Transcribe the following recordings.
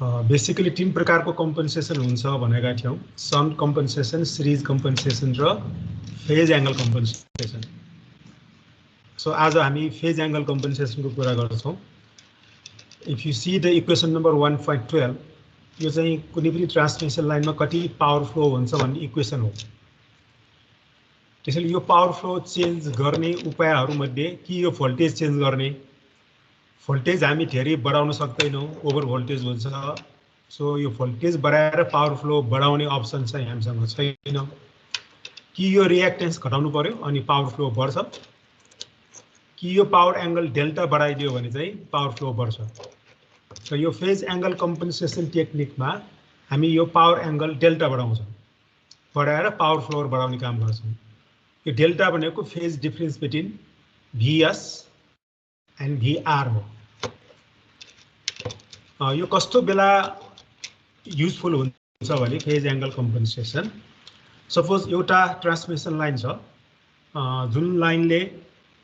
Basically तीन प्रकारको compensation हुन्छ भनेका थियौं, सन्ट कम्पनसेसन, सिरिज कम्पनसेसन र फेज एंगल कम्पनसेसन। सो आज हामी फेज एंगल कम्पनसेसन को कुरा गर्छौं। If you see the equation number 1.12, यो चाहिँ कुनै पनि ट्रान्समिसन लाइनमा कति पावर फ्लो हुन्छ भन्ने इक्वेसन हो। त्यसैले यो पावर फ्लो चेन्ज गर्ने उपायहरू मध्ये कि यो भोल्टेज चेन्ज गर्ने, भोल्टेज हामी धेरै बढाउन सक्दैनौं, ओभर भोल्टेज हुन्छ। सो यो भोल्टेज बढाएर पावर फ्लो बढाउने अप्सन चाहिँ हामीसँग छैन। कि यो रिएक्टेन्स घटाउनु पर्यो अनि पावर फ्लो बढ्छ, कि यो पावर एंगल डेल्टा बढाइदियो भने चाहिँ पावर फ्लो बढ्छ। सो यो फेज एंगल कम्पनसेसन टेक्निकमा हामी यो पावर एंगल डेल्टा बढाउँछौं, बढाएर पावर फ्लो बढाउने काम गर्छौं। यो डेल्टा भनेको phase difference between VS and VR हो। यो कस्तो बेला युजफुल हुन्छ भने फेज एंगल कम्पनसेसन, सपोज एउटा ट्रान्समिसन लाइन छ जुन लाइनले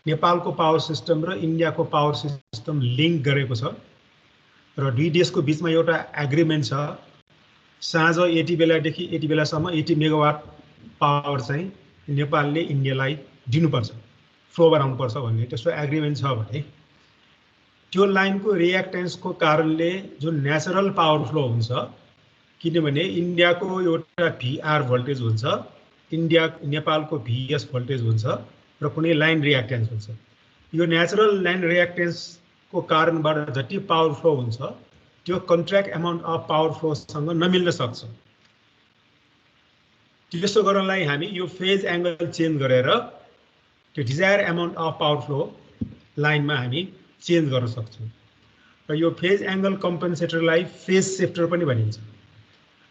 नेपालको पावर सिस्टम र इन्डियाको पावर सिस्टम लिंक गरेको छ र दुई देशको बीचमा एउटा एग्रिमेन्ट छ, साँझ यति बेलादेखि यति बेलासम्म 80 मेगावाट पावर चाहिँ नेपालले इन्डियालाई दिनुपर्छ, फ्लो गराउनुपर्छ भन्ने त्यस्तो एग्रिमेन्ट छ भने त्यो लाइनको रिएक्टेन्सको कारणले जुन नेचुरल पावर फ्लो हुन्छ, किनभने इन्डियाको एउटा VR भोल्टेज हुन्छ, नेपालको VS भोल्टेज हुन्छ र कुनै लाइन रिएक्टेन्स हुन्छ। यो नेचुरल लाइन रिएक्टेन्सको कारणबाट जति पावर फ्लो हुन्छ त्यो कन्ट्र्याक्ट अमाउन्ट अफ पावर फ्लोसँग नमिल्न सक्छ। त्यसो गर्नलाई हामी यो फेज एंगल चेन्ज गरेर त्यो desire amount of power flow लाइनमा हामी चेन्ज गर्न सक्छौं। र यो फेज एंगल कम्पनसेटरलाई फेज शिफ्टर पनि भनिन्छ।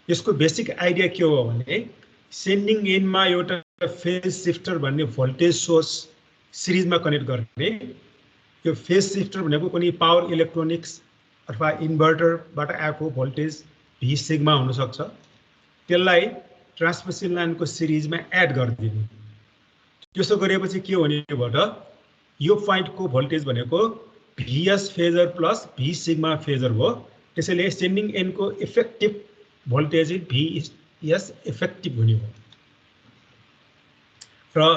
यसको बेसिक आइडिया के हो भने सेन्डिङ एन्डमा एउटा फेज शिफ्टर भन्ने भोल्टेज सोर्स सिरिजमा कनेक्ट गर्ने। यो फेज शिफ्टर भनेको कुनै पावर इलेक्ट्रोनिक्स अथवा इन्भर्टरबाट आएको भोल्टेज V सिग्मा हुन सक्छ, त्यसलाई ट्रान्समिसन लाइनको सिरिजमा एड गरिदिने। त्यसो गरेपछि के हुने भने यो पोइन्टको भोल्टेज भनेको VS phasor plus V sigma phasor हो। त्यसैले सेन्डिङ एन्डको इफेक्टिभ भोल्टेज VS इफेक्टिभ हुने हो। र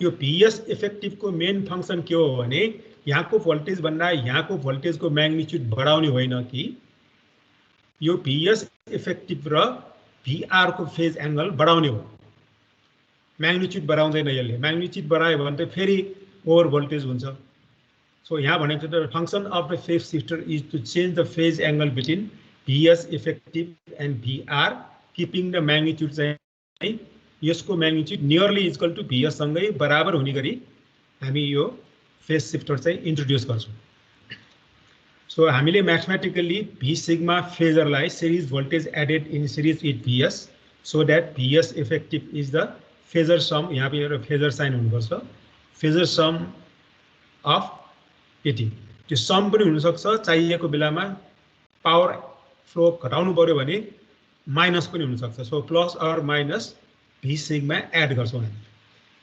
यो VS इफेक्टिभको मेन फंक्सन के हो भने यहाँको भोल्टेज भन्दा यहाँको भोल्टेजको म्याग्निट्युड बढाउने होइन कि यो VS इफेक्टिभ र VR को फेज एंगल बढाउने हो। म्याग्निट्युड बढाउँदैन यसले, म्याग्निट्युड बढायो भने त फेरि ओभर भोल्टेज हुन्छ। सो यहाँ भनेको त function of the phase shifter is to change the phase angle between VS effective and VR, keeping the magnitude चाहिँ यसको magnitude nearly equal to VS सँगै बराबर हुने गरी हामी यो फेज शिफ्टर चाहिँ इन्ट्रोड्युस गर्छौं। सो हामीले म्याथमेटिकली V सिग्मा फेजरलाई series voltage added in series with VS so that VS effective is the phasor sum. यहाँ पे एउटा फेजर साइन हुनुपर्छ, फेजर सम अफ यति। त्यो सम पनि हुन सक्छ, चाहिएको बेलामा पावर फ्लो घटाउनु पर्यो भने माइनस पनि हुन सक्छ। So plus or minus V sigma add गर्छौं हामी।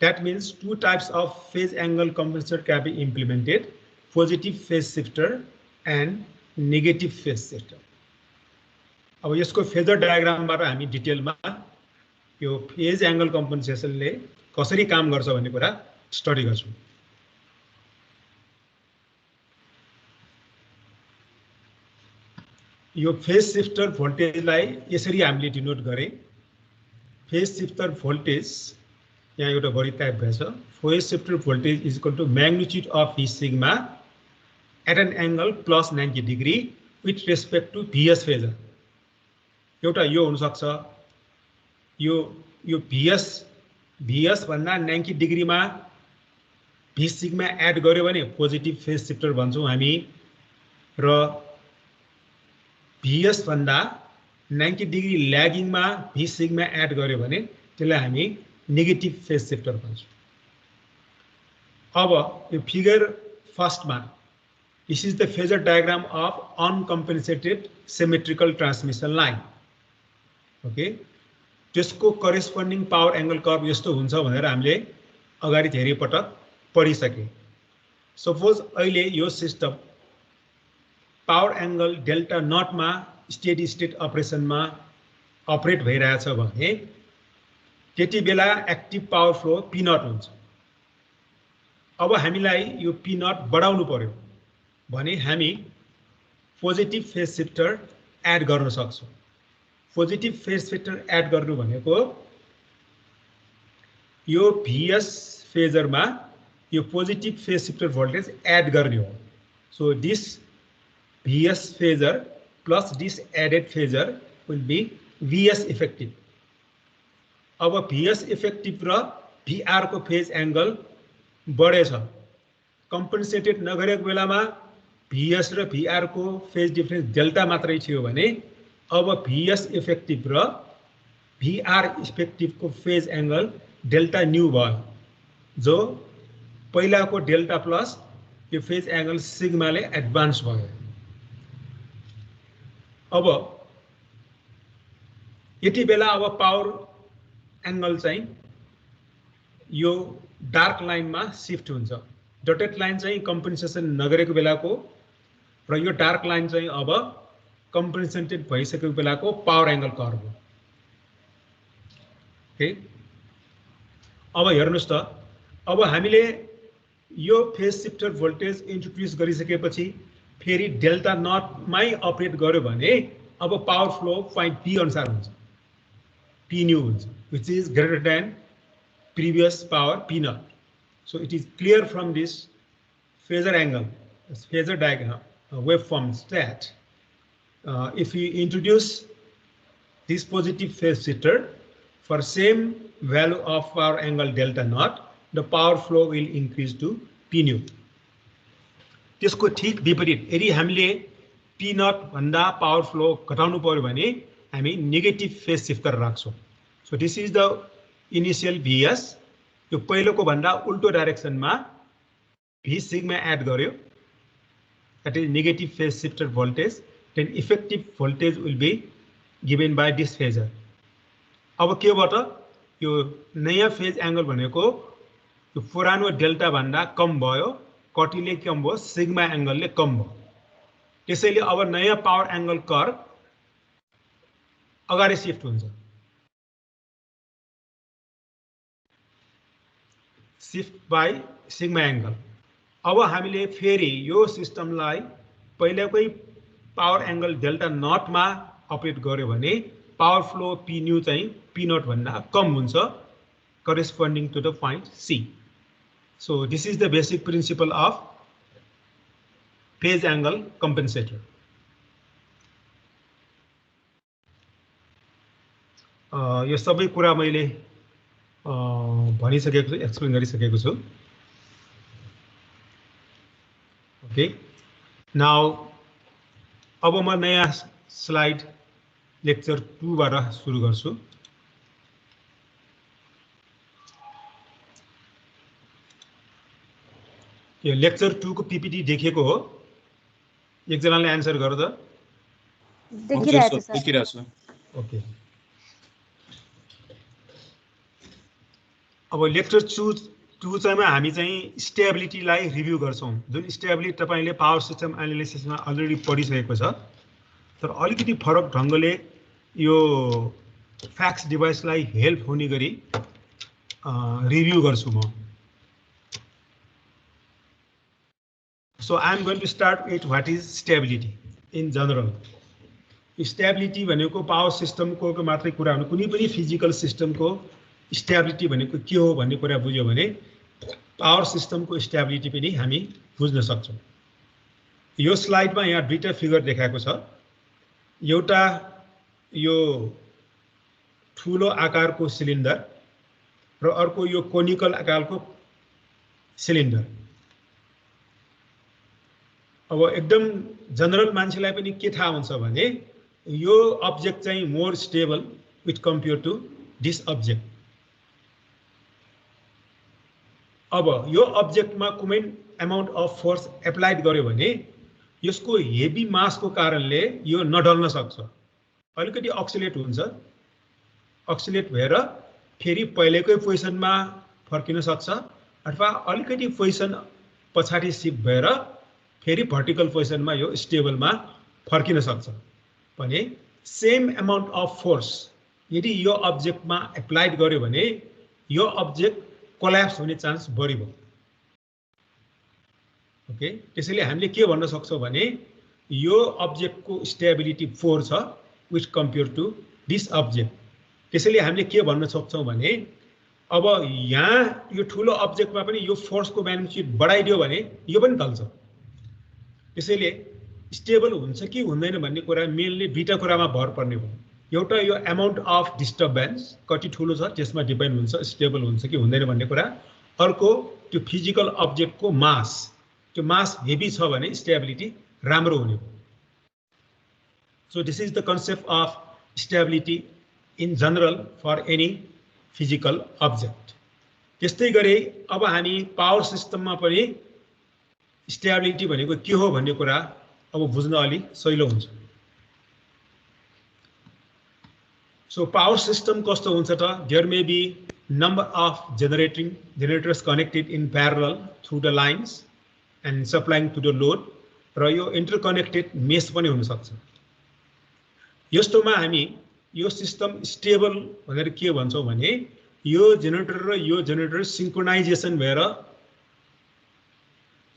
That means two types of phase angle compensator can be implemented: positive phase shifter and negative phase shifter. अब यसको फेजर डायग्रामबाट हामी डिटेलमा यो फेज एंगल कम्पनसेसनले कसरी काम गर्छ भन्ने कुरा स्टडी गर्छौं। यो फेज शिफ्टर भोल्टेजलाई यसरी हामीले डिनोट गरे। फेज शिफ्टर भोल्टेज यहाँ एउटा बढी टाइप भएछ। Phase shifter voltage is equal to magnitude of V sigma at an angle plus 90 degree with respect to VS phasor. एउटा यो हुन सक्छ, यो VS भन्दा 90 डिग्रीमा V सिग्मा एड गर्यो भने पोजिटिभ फेज शिफ्टर भन्छौं हामी, र VS भन्दा 90 डिग्री ल्यागिङमा V सिग्मा एड गर्यो भने त्यसलाई हामी नेगेटिभ फेज शिफ्टर भन्छौं। अब यो फिगर फर्स्टमा this is the phasor diagram of uncompensated symmetrical transmission line. Okay, त्यसको करेस्पोन्डिङ पावर एंगल कर्व यस्तो हुन्छ भनेर हामीले अगाडि धेरै पटक पढिसके। सपोज अहिले यो system power angle delta not में स्टेडी स्टेट अपरेसनमा अपरेट भइरहेछ भने त्यति बेला active power flow P not हुन्छ। अब हामीलाई यो P नट बढाउनु पर्यो भने हामी पोजिटिभ फेज शिफ्टर एड गर्न सक्छौँ। पोजिटिभ फेज शिफ्टर एड गर्नु भनेको यो VS फेजरमा यो positive phase shifter voltage add गर्ने हो। So this VS phasor plus this added phasor will be VS effective. अब VS इफेक्टिभ र VR को फेज एंगल बढेछ। कम्पनसेटेड नगरेको बेलामा VS र VR को फेज डिफरेन्स डेल्टा मात्रै थियो भने अब VS इफेक्टिभ र VR इफेक्टिभ को फेज एंगल डेल्टा न्यू भयो, जो पहिलाको डेल्टा प्लस यो फेज एंगल सिग्माले एडभान्स भयो। अब यति बेला अब पावर एंगल चाहिँ यो डार्क लाइन में शिफ्ट हुन्छ। डटेड लाइन चाहिँ कम्पनसेसन नगरेको बेलाको र यो डार्क लाइन चाहिँ अब कम्पनसेटेड भइसकेको बेलाको पावर एंगल कर्भ हो। ओके, अब हेर्नुस् त, अब हामीले यो फेज शिफ्टर भोल्टेज इन्ट्रोड्युस गरिसकेपछि फेरि डेल्टा नटमै अपरेट गर्यो भने अब पावर फ्लो पॉइंट P अनुसार हुन्छ, P न्यू हुन्छ, which is greater than previous power P naught. So it is clear from this phasor angle, this phasor diagram, waveform that if we introduce this positive phase shifter for same value of power angle delta naught, the power flow will increase to P nu. त्यसको ठीक विपरीत यदि हामीले P naught भन्दा power flow घटाउनु पर्यो भने हामी नेगेटिभ फेज शिफ्टर राख्छौं। So this is the initial VS, यो पहिलोको भन्दा उल्टो डाइरेक्सनमा V सिग्मा एड गर्यो, that is negative phase shifter voltage, then effective voltage will be given by this phasor. अब केबाट यो नयाँ फेज एंगल भनेको यो पुरानो डेल्टा भन्दा कम भयो, कटिले कम भयो, सिग्मा एंगलले कम भयो। त्यसैले अब नयाँ पावर एंगल कर्भ अगाडि शिफ्ट हुन्छ, शिफ्ट बाई सिग्मा एंगल। अब हामीले फेरि यो सिस्टमलाई पहिलेकै पावर एंगल डेल्टा नट मा अपरेट गर्यो भने पावर फ्लो P न्यू चाहिँ P नट भन्दा कम हुन्छ, corresponding to the point C. So this is the basic principle of phase angle compensator. यो सबै कुरा मैले भनिसकेको छु, एक्सप्लेन गरिसकेको छु। ओके, नाउ अब म नयाँ स्लाइड लेक्चर 2 बाट सुरु गर्छु। यो लेक्चर 2 को पीपीटी देखेको हो, एकजनाले आन्सर गर्छ त? देखिरहेको छ, देखिरहेको छ। ओके, अब लेक्चर 2 चाहिँ हामी चाहिँ स्टेबिलिटीलाई रिभ्यू गर्छौं। जुन स्टेबिलिटी तपाईले पावर सिस्टम एनालिसिसमा अलरेडी पढिसकेको छ, तर अलिकति फरक ढंगले यो फ्याक्स डिभाइसलाई हेल्प हुने गरी रिभ्यू गर्छु म। So I am going to start with what is stability in general. Stability भनेको पावर सिस्टम को मात्रै कुरा हो, कुनै पनि फिजिकल सिस्टम को स्टेबिलिटी भनेको के हो भन्ने कुरा बुझ्यो भने पावर सिस्टम को स्टेबिलिटी पनि हामी बुझ्न सक्छौं। यो स्लाइडमा यहाँ दुईटा फिगर देखाएको छ, एउटा यो ठूलो आकारको सिलिन्डर र अर्को यो कोनिकल आकारको सिलिन्डर। अब एकदम जनरल मान्छेलाई पनि के थाहा हुन्छ भने यो अब्जेक्ट चाहिँ more stable with compare to this object. अब यो अब्जेक्टमा कुनै अमाउन्ट अफ फोर्स एप्लाइड गर्यो भने यसको हेभी मासको कारणले यो नढल्न सक्छ, अलिकति अक्सिलेट हुन्छ, अक्सिलेट भएर फेरि पहिलेकै पोजिसनमा फर्किन सक्छ अथवा अलिकति पोजिसन पछाडी शिफ्ट भएर फेरि भर्टिकल पोजिसनमा यो स्टेबलमा फर्किन सक्छ। भने सेम अमाउन्ट अफ फोर्स यदि यो अब्जेक्टमा एप्लाइड गर्यो भने यो अब्जेक्ट कोल्याप्स हुने चान्स बढी भयो। ओके, त्यसैले हामीले के भन्न सक्छौं भने यो अब्जेक्टको स्टेबिलिटी 4 छ with compare to this object. त्यसैले हामीले के भन्न सक्छौं भने अब यहाँ यो ठुलो अब्जेक्टमा पनि यो फोर्सको म्याग्निट्युड बढाइदियो भने यो पनि ढल्छ। त्यसैले स्टेबल हुन्छ कि हुँदैन भन्ने कुरा मेनली दुईटा कुरामा भर पर्ने हो। एउटा यो अमाउन्ट अफ डिस्टर्बेन्स कति ठुलो छ त्यसमा डिपेन्ड हुन्छ स्टेबल हुन्छ कि हुँदैन भन्ने कुरा। अर्को त्यो फिजिकल अब्जेक्टको मास, त्यो मास हेभी छ भने स्टेबिलिटी राम्रो हुने हो। So this is the concept of stability in general for any physical object. त्यस्तै गरी अब हामी पावर सिस्टममा पनि स्टेबिलिटी भनेको के हो भन्ने कुरा अब बुझ्न अलि सजिलो हुन्छ। सो पावर सिस्टम कस्तो हुन्छ त? There may be number of generators connected in parallel through the lines and supplying to the load, र यो इन्टरकनेक्टेड मेस पनि हुन सक्छ। यस्तोमा हामी यो सिस्टम स्टेबल भनेर के भन्छौं भने यो जेनेरेटर र यो जेनेरेटर सिंक्रोनाइजेसन भएर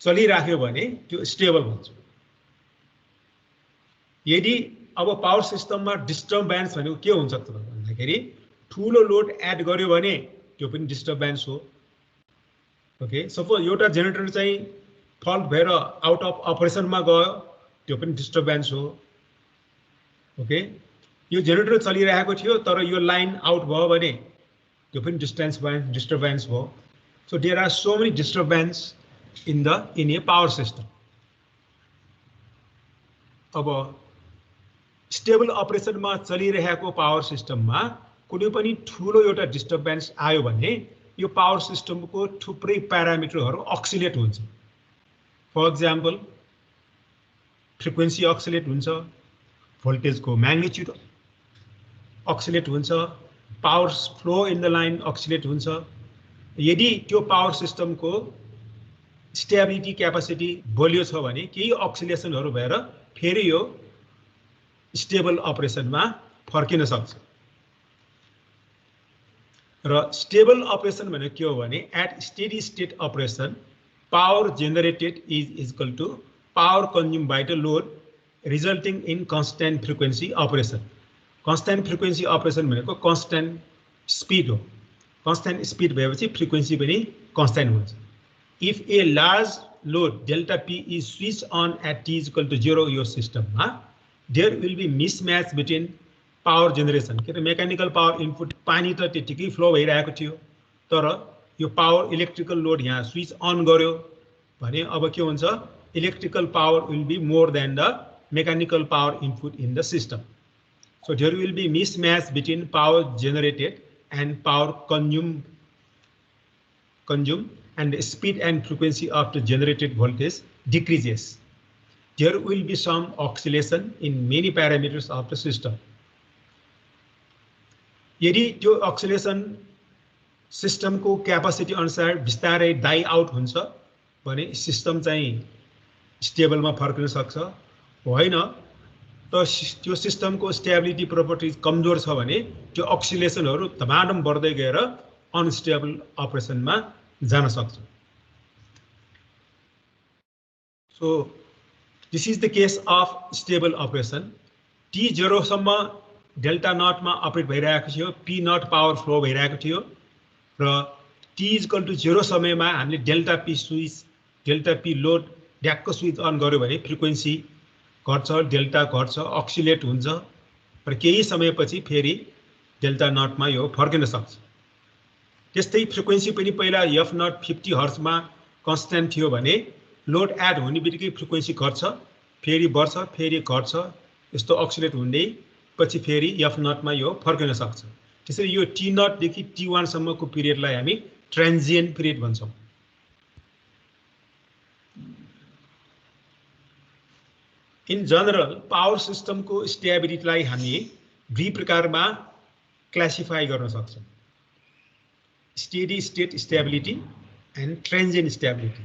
चलिराख्यो भने त्यो स्टेबल भन्छ। यदि अब पावर सिस्टममा डिस्टर्बेन्स भनेको के हुन्छ त भन्दाखेरि ठूलो लोड एड गर्यो भने त्यो पनि डिस्टर्बेन्स हो। ओके, सपोज एउटा जेनेरेटर चाहिँ फल्ट भएर आउट अफ अपरेसनमा गयो त्यो पनि डिस्टर्बेन्स हो। ओके, यो जेनेरेटर चलिरहेको थियो तर यो लाइन आउट भयो भने त्यो पनि डिस्टर्बेन्स भयो। So there are so many disturbance in a power system. अब स्टेबल अपरेसनमा चलिरहेको पावर सिस्टममा कुनै पनि ठूलो एउटा डिस्टर्बेन्स आयो भने यो पावर सिस्टमको थुप्रै प्यारामिटरहरू अक्सिलेट हुन्छ। फर एक्जाम्पल फ्रिक्वेन्सी अक्सिलेट हुन्छ, भोल्टेजको म्याग्निट्युड अक्सिलेट हुन्छ, power flow in the line oscillate हुन्छ। यदि त्यो पावर सिस्टमको स्टेबिलिटी क्यापेसिटी बलियो छ भने केही अक्सिलेसनहरू भएर फेरि यो स्टेबल अपरेसनमा फर्किन सक्छ। र स्टेबल अपरेसन भनेको के हो भने at steady state operation power generated is equal to power consume by the load resulting in constant frequency operation. Constant frequency operation भनेको कन्स्टेन्ट स्पिड हो। कन्स्टेन्ट स्पिड भएपछि फ्रिक्वेन्सी पनि कन्स्टेन्ट हुन्छ। If a large load delta P is switch on at t is equal to 0 यो सिस्टममा there will be mismatch between power generation. के त mechanical power input पानी त त्यतिकै फ्लो भइरहेको थियो तर यो पावर इलेक्ट्रिकल लोड यहाँ स्विच अन गर्यो भने अब के हुन्छ electrical power will be more than the mechanical power input in the system. So there will be mismatch between power generated and power consumed and the speed and frequency of the generated voltage decreases. There will be some oscillation in many parameters of the system. यदि त्यो oscillation system को capacity अनुसार बिस्तारै die out हुन्छ भने system चाहिँ स्टेबलमा फर्किन सक्छ। होइन त त्यो सिस्टमको स्टेबिलिटी प्रोपर्टिज कमजोर छ भने त्यो अक्सिलेसनहरू धमाधम बढ्दै गएर अनस्टेबल अपरेसनमा जान सक्छ। So this is the case of stable operation. T0 सम्म डेल्टा नटमा अपरेट भइरहेको थियो, P नट पावर फ्लो भइरहेको थियो र T इज इक्वल टु 0 समयमा हामीले डेल्टा P लोड ड्याकको स्विच अन गर्यो भने फ्रिक्वेन्सी घट्छ, डेल्टा घट्छ, अक्सिलेट हुन्छ र केही समयपछि फेरि डेल्टा नटमा यो फर्किन सक्छ। त्यस्तै फ्रिक्वेन्सी पनि पहिला एफ नट 50 हर्ट्जमा कन्स्ट्यान्ट थियो भने लोड एड हुने बित्तिकै फ्रिक्वेन्सी घट्छ, फेरि बढ्छ, फेरि घट्छ, यस्तो अक्सिलेट हुँदै पछि फेरि एफ नटमा यो फर्किन सक्छ। त्यसैले यो टी नटदेखि T1 सम्मको पिरियडलाई हामी ट्रान्जिएन्ट पिरियड भन्छौँ। इन जनरल पावर सिस्टम को स्टेबिलिटीलाई हामी दुई प्रकारमा क्लासिफाई गर्न सक्छौं, steady state stability and transient stability.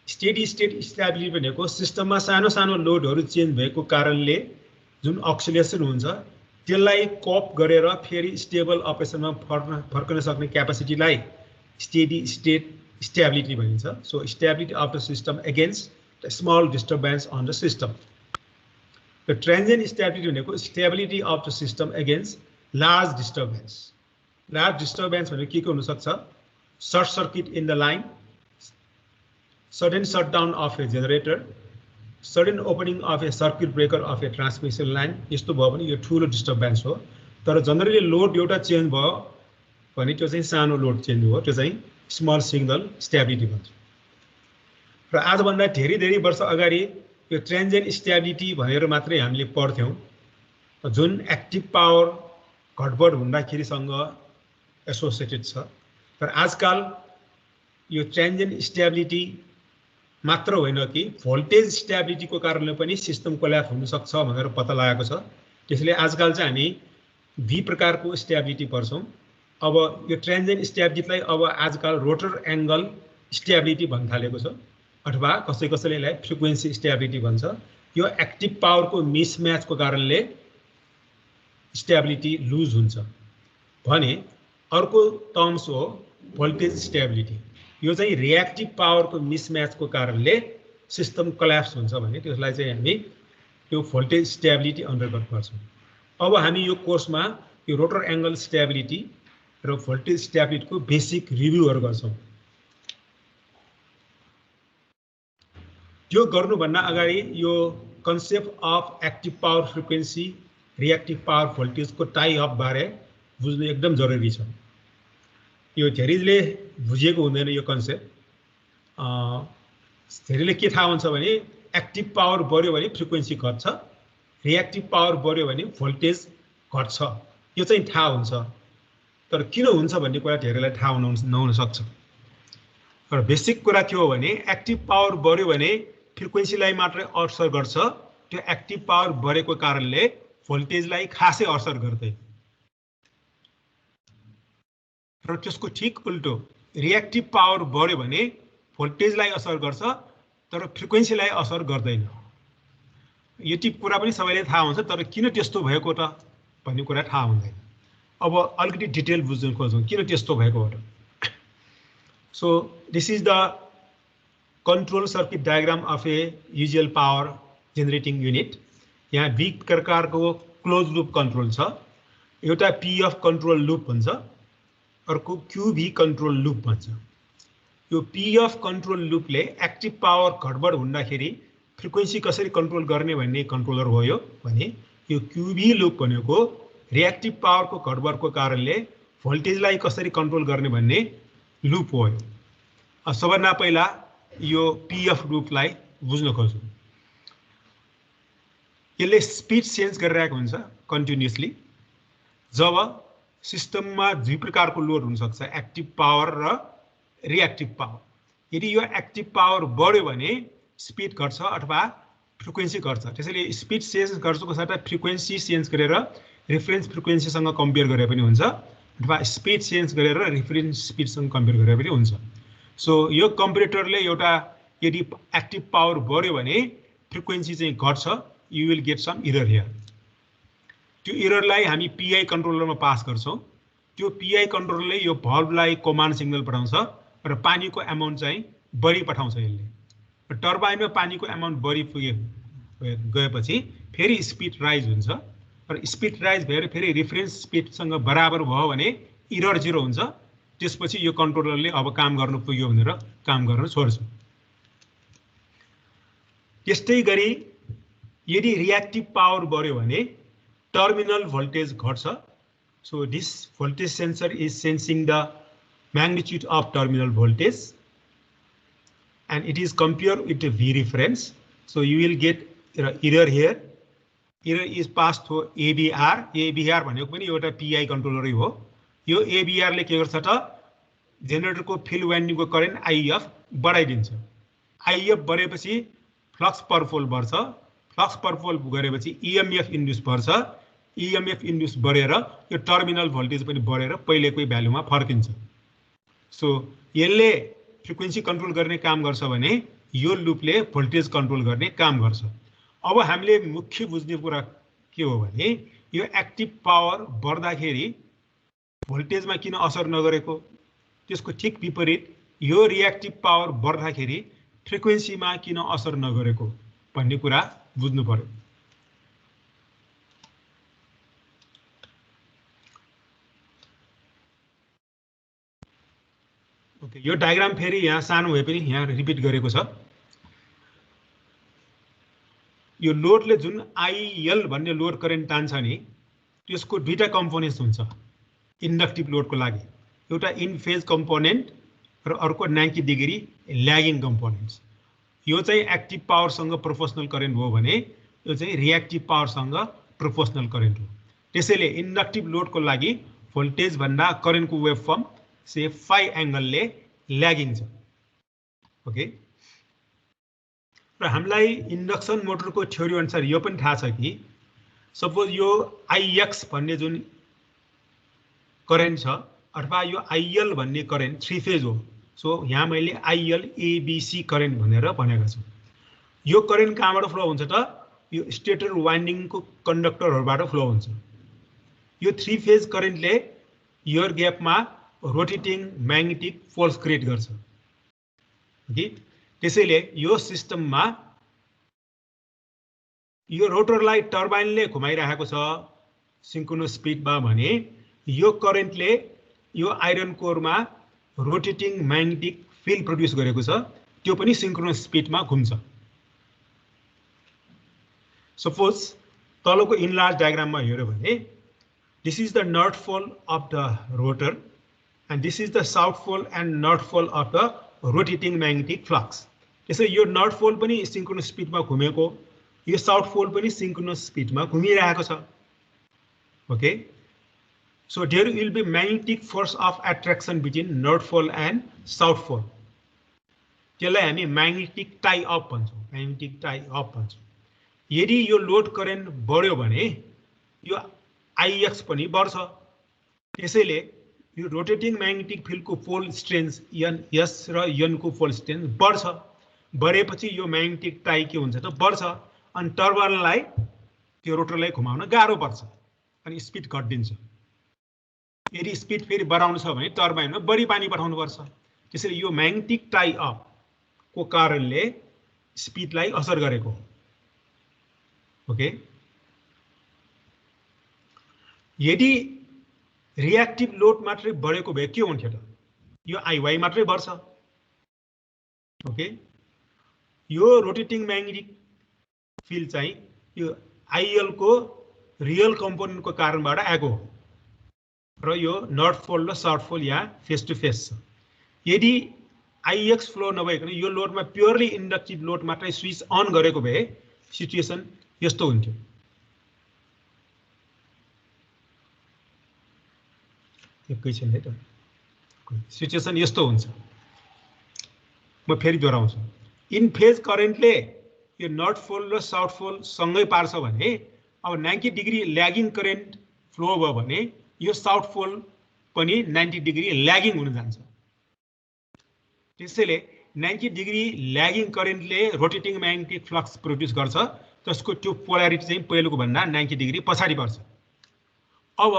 Steady state stability भनेको सिस्टममा सानो सानो लोडहरू चेन्ज भएको कारणले जुन अक्सिलेसन हुन्छ त्यसलाई कोप गरेर फेरि स्टेबल अपरेसनमा फर्कन सक्ने क्यापासिटीलाई स्टेडी स्टेट स्टेबिलिटी भनिन्छ। So stability of the system against small disturbance on the system. र ट्रान्जिएन्ट स्टेबिलिटी भनेको stability of the system against large disturbance. Large disturbance भनेको के हुन सक्छ? Short circuit in the line, sudden shutdown of a generator, sudden opening of a circuit breaker of a transmission line. यस्तो भयो भने यो ठुलो डिस्टर्बेन्स हो। तर जनरली लोड एउटा चेन्ज भयो भने त्यो चाहिँ सानो लोड चेन्ज हो, त्यो चाहिँ स्मल सिग्नल स्टेबिलिटी भन्छ। र आजभन्दा धेरै वर्ष अगाडि यो ट्रान्जिएन्ट स्टेबिलिटी भनेर मात्रै हामीले पढ्थ्यौँ, जुन एक्टिभ पावर घटबड हुँदाखेरिसँग एसोसिएटेड छ। तर आजकल यो ट्रान्जिएन्ट स्टेबिलिटी मात्र होइन कि भोल्टेज स्टेबिलिटीको कारणले पनि सिस्टम कोल्याप्स हुन सक्छ भनेर पत्ता लागेको छ। त्यसैले आजकल चाहिँ हामी दुई प्रकारको स्टेबिलिटी पढ्छौँ। अब यो ट्रान्जिएन्ट स्टेबिलिटीलाई अब आजकल रोटर एङ्गल स्टेबिलिटी भन्न थालेको छ, अथवा कसैले यसलाई फ्रिक्वेन्सी स्टेबिलिटी भन्छ। यो एक्टिभ पावरको मिसम्याचको कारणले स्टेबिलिटी लुज हुन्छ भने अर्को टर्म्स हो भोल्टेज स्टेबिलिटी। यो चाहिँ रिएक्टिभ पावरको मिसम्याचको कारणले सिस्टम कोल्याप्स हुन्छ भने त्यसलाई चाहिँ हामी यो भोल्टेज स्टेबिलिटी अन्तर्गत गर्छौँ। अब हामी यो कोर्समा यो रोटर एङ्गल स्टेबिलिटी र भोल्टेज स्टेबिलिटीको बेसिक रिभ्यूहरू गर्छौँ। त्यो गर्नुभन्दा अगाडि यो concept of active power frequency reactive power भोल्टेजको टाइ अप बारे बुझ्नु एकदम जरुरी छ। यो धेरैले बुझेको हुँदैन यो कन्सेप्ट। धेरैले के थाहा हुन्छ भने एक्टिभ पावर बढ्यो भने फ्रिक्वेन्सी घट्छ, रिएक्टिभ पावर बढ्यो भने भोल्टेज घट्छ, यो चाहिँ थाहा हुन्छ। तर किन हुन्छ भन्ने कुरा धेरैलाई थाहा नहुन सक्छ। तर बेसिक कुरा के हो भने एक्टिभ पावर बढ्यो भने फ्रिक्वेन्सीलाई मात्रै असर गर्छ, त्यो एक्टिभ पावर बढेको कारणले भोल्टेजलाई खासै असर गर्दैन। र त्यसको ठिक उल्टो रिएक्टिभ पावर बढ्यो भने भोल्टेजलाई असर गर्छ तर फ्रिक्वेन्सीलाई असर गर्दैन। यति कुरा पनि सबैले थाहा हुन्छ, तर किन त्यस्तो भएको त भन्ने कुरा थाहा हुँदैन। अब अलिकति डिटेल बुझ्न खोजौँ किन त्यस्तो भएको हो त। So this is the control circuit diagram of A usual power generating unit. यहाँ बी प्रकारको क्लोज लुप कन्ट्रोल छ। एउटा पीएफ कन्ट्रोल लुप भन्छ, अर्को क्यूभी कन्ट्रोल लुप भन्छ। यो पीएफ कन्ट्रोल लुपले एक्टिभ पावर घटबड हुँदाखेरि फ्रिक्वेन्सी कसरी कन्ट्रोल गर्ने भन्ने कन्ट्रोलर हो यो भने, यो क्यूभी लुप भनेको रिएक्टिभ पावरको घटबडको कारणले भोल्टेजलाई कसरी कन्ट्रोल गर्ने भन्ने लुप हो। सबभन्दा पहिला यो पीएफ लुपलाई बुझ्न खोजौँ। यसले स्पिड चेन्ज गरिरहेको हुन्छ कन्टिन्युअसली। जब सिस्टममा दुई प्रकारको लोड हुन सक्छ, एक्टिभ पावर र रिएक्टिभ पावर। यदि यो एक्टिभ पावर बढ्यो भने स्पिड घट्छ अथवा फ्रिक्वेन्सी घट्छ। त्यसैले स्पिड चेन्ज गर्छको साथै फ्रिक्वेन्सी चेन्ज गरेर रेफरेन्स फ्रिक्वेन्सीसँग कम्पेयर गरे पनि हुन्छ, अथवा स्पिड चेन्ज गरेर रेफरेन्स स्पिडसँग कम्पेयर गरे पनि हुन्छ। सो यो कम्पेरेटरले एउटा यदि एक्टिभ पावर बढ्यो भने फ्रिक्वेन्सी चाहिँ घट्छ, you will get some error here. त्यो इररलाई हामी पीआई कन्ट्रोलरमा पास गर्छौँ। त्यो पीआई कन्ट्रोलरले यो भल्भलाई कमान्ड सिग्नल पठाउँछ र पानीको एमाउन्ट चाहिँ बढी पठाउँछ। यसले टर्बाइनमा पानीको एमाउन्ट बढी गएपछि फेरि स्पिड राइज हुन्छ र स्पिड राइज भएर फेरि रेफरेन्स स्पिडसँग बराबर भयो भने इरर जिरो हुन्छ। त्यसपछि यो कन्ट्रोलरले अब काम गर्नु पुग्यो भनेर काम गर्न छोड्छ। त्यस्तै गरी यदि रिएक्टिभ पावर बढ्यो भने टर्मिनल भोल्टेज घट्छ। So this voltage sensor is sensing the magnitude of terminal voltage and it is compared with the V reference. So you will get error here. Error is passed through AVR. AVR भनेको पनि एउटा PI कन्ट्रोलरै हो। यो AVR ले के गर्छ त जेनेरेटरको field वाइन्डिङको current IF बढाइदिन्छ। IF बढेपछि फ्लक्स पर पोल बढ्छ। फ्लक्स पर पोल गरेपछि EMF इन्ड्युस बढ्छ। EMF इन्ड्युस बढेर यो टर्मिनल भोल्टेज पनि बढेर पहिलेकै भ्यालुमा फर्किन्छ। सो यसले फ्रिक्वेन्सी कन्ट्रोल गर्ने काम गर्छ भने यो लुपले भोल्टेज कन्ट्रोल गर्ने काम गर्छ। अब हामीले मुख्य बुझ्ने कुरा के हो भने यो एक्टिभ पावर बढ्दाखेरि भोल्टेजमा किन असर नगरेको, त्यसको ठिक विपरीत यो रिएक्टिभ पावर बढ्दाखेरि फ्रिक्वेन्सीमा किन असर नगरेको भन्ने कुरा बुझ्नु पर्यो। ओके, यो डायग्राम फेरि यहाँ सानो भए पनि यहाँ रिपिट गरेको छ। यो लोडले जुन आइएल भन्ने लोड करेन्ट तान्छ नि, त्यसको दुईटा कम्पोनेन्ट्स हुन्छ इन्डक्टिभ लोडको लागि। एउटा इन फेज कम्पोनेन्ट र अर्को 90 डिग्री ल्यागिङ कम्पोनेन्ट्स। यो चाहिँ एक्टिभ पावरसँग प्रोपोर्सनल करेन्ट हो भने यो चाहिँ रिएक्टिभ पावरसँग प्रोपोर्सनल करेन्ट हो। त्यसैले इन्डक्टिभ लोडको लागि भोल्टेज भन्दा करेन्टको वेभ फर्म से फाइ एंगलले ल्यागिङ छ। ओके, र हामीलाई इन्डक्सन मोटरको थ्योरी अनुसार यो पनि थाहा छ कि सपोज यो आइएक्स भन्ने जुन करेन्ट छ अथवा यो आइएल भन्ने करेन्ट 3 फेज हो। सो यहाँ मैले आइएल एबीसी करेन्ट भनेर भनेको छु। यो करेन्ट कहाँबाट फ्लो हुन्छ त? यो स्टेटर वाइन्डिङको कन्डक्टरहरूबाट फ्लो हुन्छ। यो 3 फेज करेन्टले एयर ग्यापमा रोटेटिङ म्याग्नेटिक फोर्स क्रिएट गर्छ। ओके, त्यसैले यो सिस्टममा यो रोटरलाई टर्बाइनले घुमाइरहेको छ सिन्क्रोनस स्पिडमा भने यो करेन्टले यो iron korma rotating magnetic field produce गरेको छ, त्यो पनि सिन्क्रोनस स्पिडमा घुम्छ। सपोज तलको इनलार्ज डायग्राममा हेर्यो भने this is the north pole of the rotor and this is the south pole and north pole of the rotating magnetic flux. त्यसै यो नर्थ पोल पनि सिन्क्रोनस स्पिडमा घुमेको, यो साउथ पोल पनि सिन्क्रोनस स्पिडमा घुमिरहेको छ। Okay, so there will be magnetic force of attraction between north pole and south pole. त्यसलाई हामी म्याग्नेटिक टाई अप भन्छौँ, म्याग्नेटिक टाई अप भन्छौँ। यदि यो लोड करेन्ट बढ्यो भने यो आइएक्स पनि बढ्छ। त्यसैले यो रोटेटिङ म्याग्नेटिक फिल्डको पोल स्ट्रेन्थ एन एस र एन को पोल स्ट्रेन्थ बढ्छ। बढेपछि यो म्याग्नेटिक टाई के हुन्छ त? बढ्छ। अनि टर्बाइनलाई त्यो रोटरलाई घुमाउन गाह्रो पर्छ अनि स्पिड घटिदिन्छ। यदि स्पिड फेरि बढाउनु छ भने टर्बाइनमा बढी पानी पठाउनु पर्छ। त्यसैले यो म्याग्नेटिक टाई अप को कारणले स्पिडलाई असर गरेको हो। ओके, यदि रिएक्टिभ लोड मात्रै बढेको भए के हुन्थ्यो त? यो आइवाई मात्रै बढ्छ। ओके, यो रोटेटिङ म्याग्नेटिक फिल्ड चाहिँ यो आइएल को रियल कम्पोनेन्टको कारणबाट आएको हो र यो नर्थ पोल र साउथ पोल यहाँ फेस टु फेस छ। यदि आइएक्स फ्लो नभइकन यो लोडमा प्योरली इन्डक्टिभ लोड मात्रै स्विच अन गरेको भए सिचुएसन यस्तो हुन्थ्यो। एकैछिन है त, सिचुएसन यस्तो हुन्छ। म फेरि दोहोऱ्याउँछु। इन फेज करेन्टले यो नर्थ पोल र साउथ पोल सँगै पार्छ भने अब 90 डिग्री ल्यागिङ करेन्ट फ्लो भयो भने यो साउथ पोल पनि 90 डिग्री ल्यागिङ हुन जान्छ। त्यसैले 90 डिग्री ल्यागिङ करेन्टले रोटेटिङ म्याग्नेटिक फ्लक्स प्रोड्युस गर्छ, त्यसको त्यो पोलारिटी चाहिँ पहिलोको भन्दा 90 डिग्री पछाडि पर्छ। अब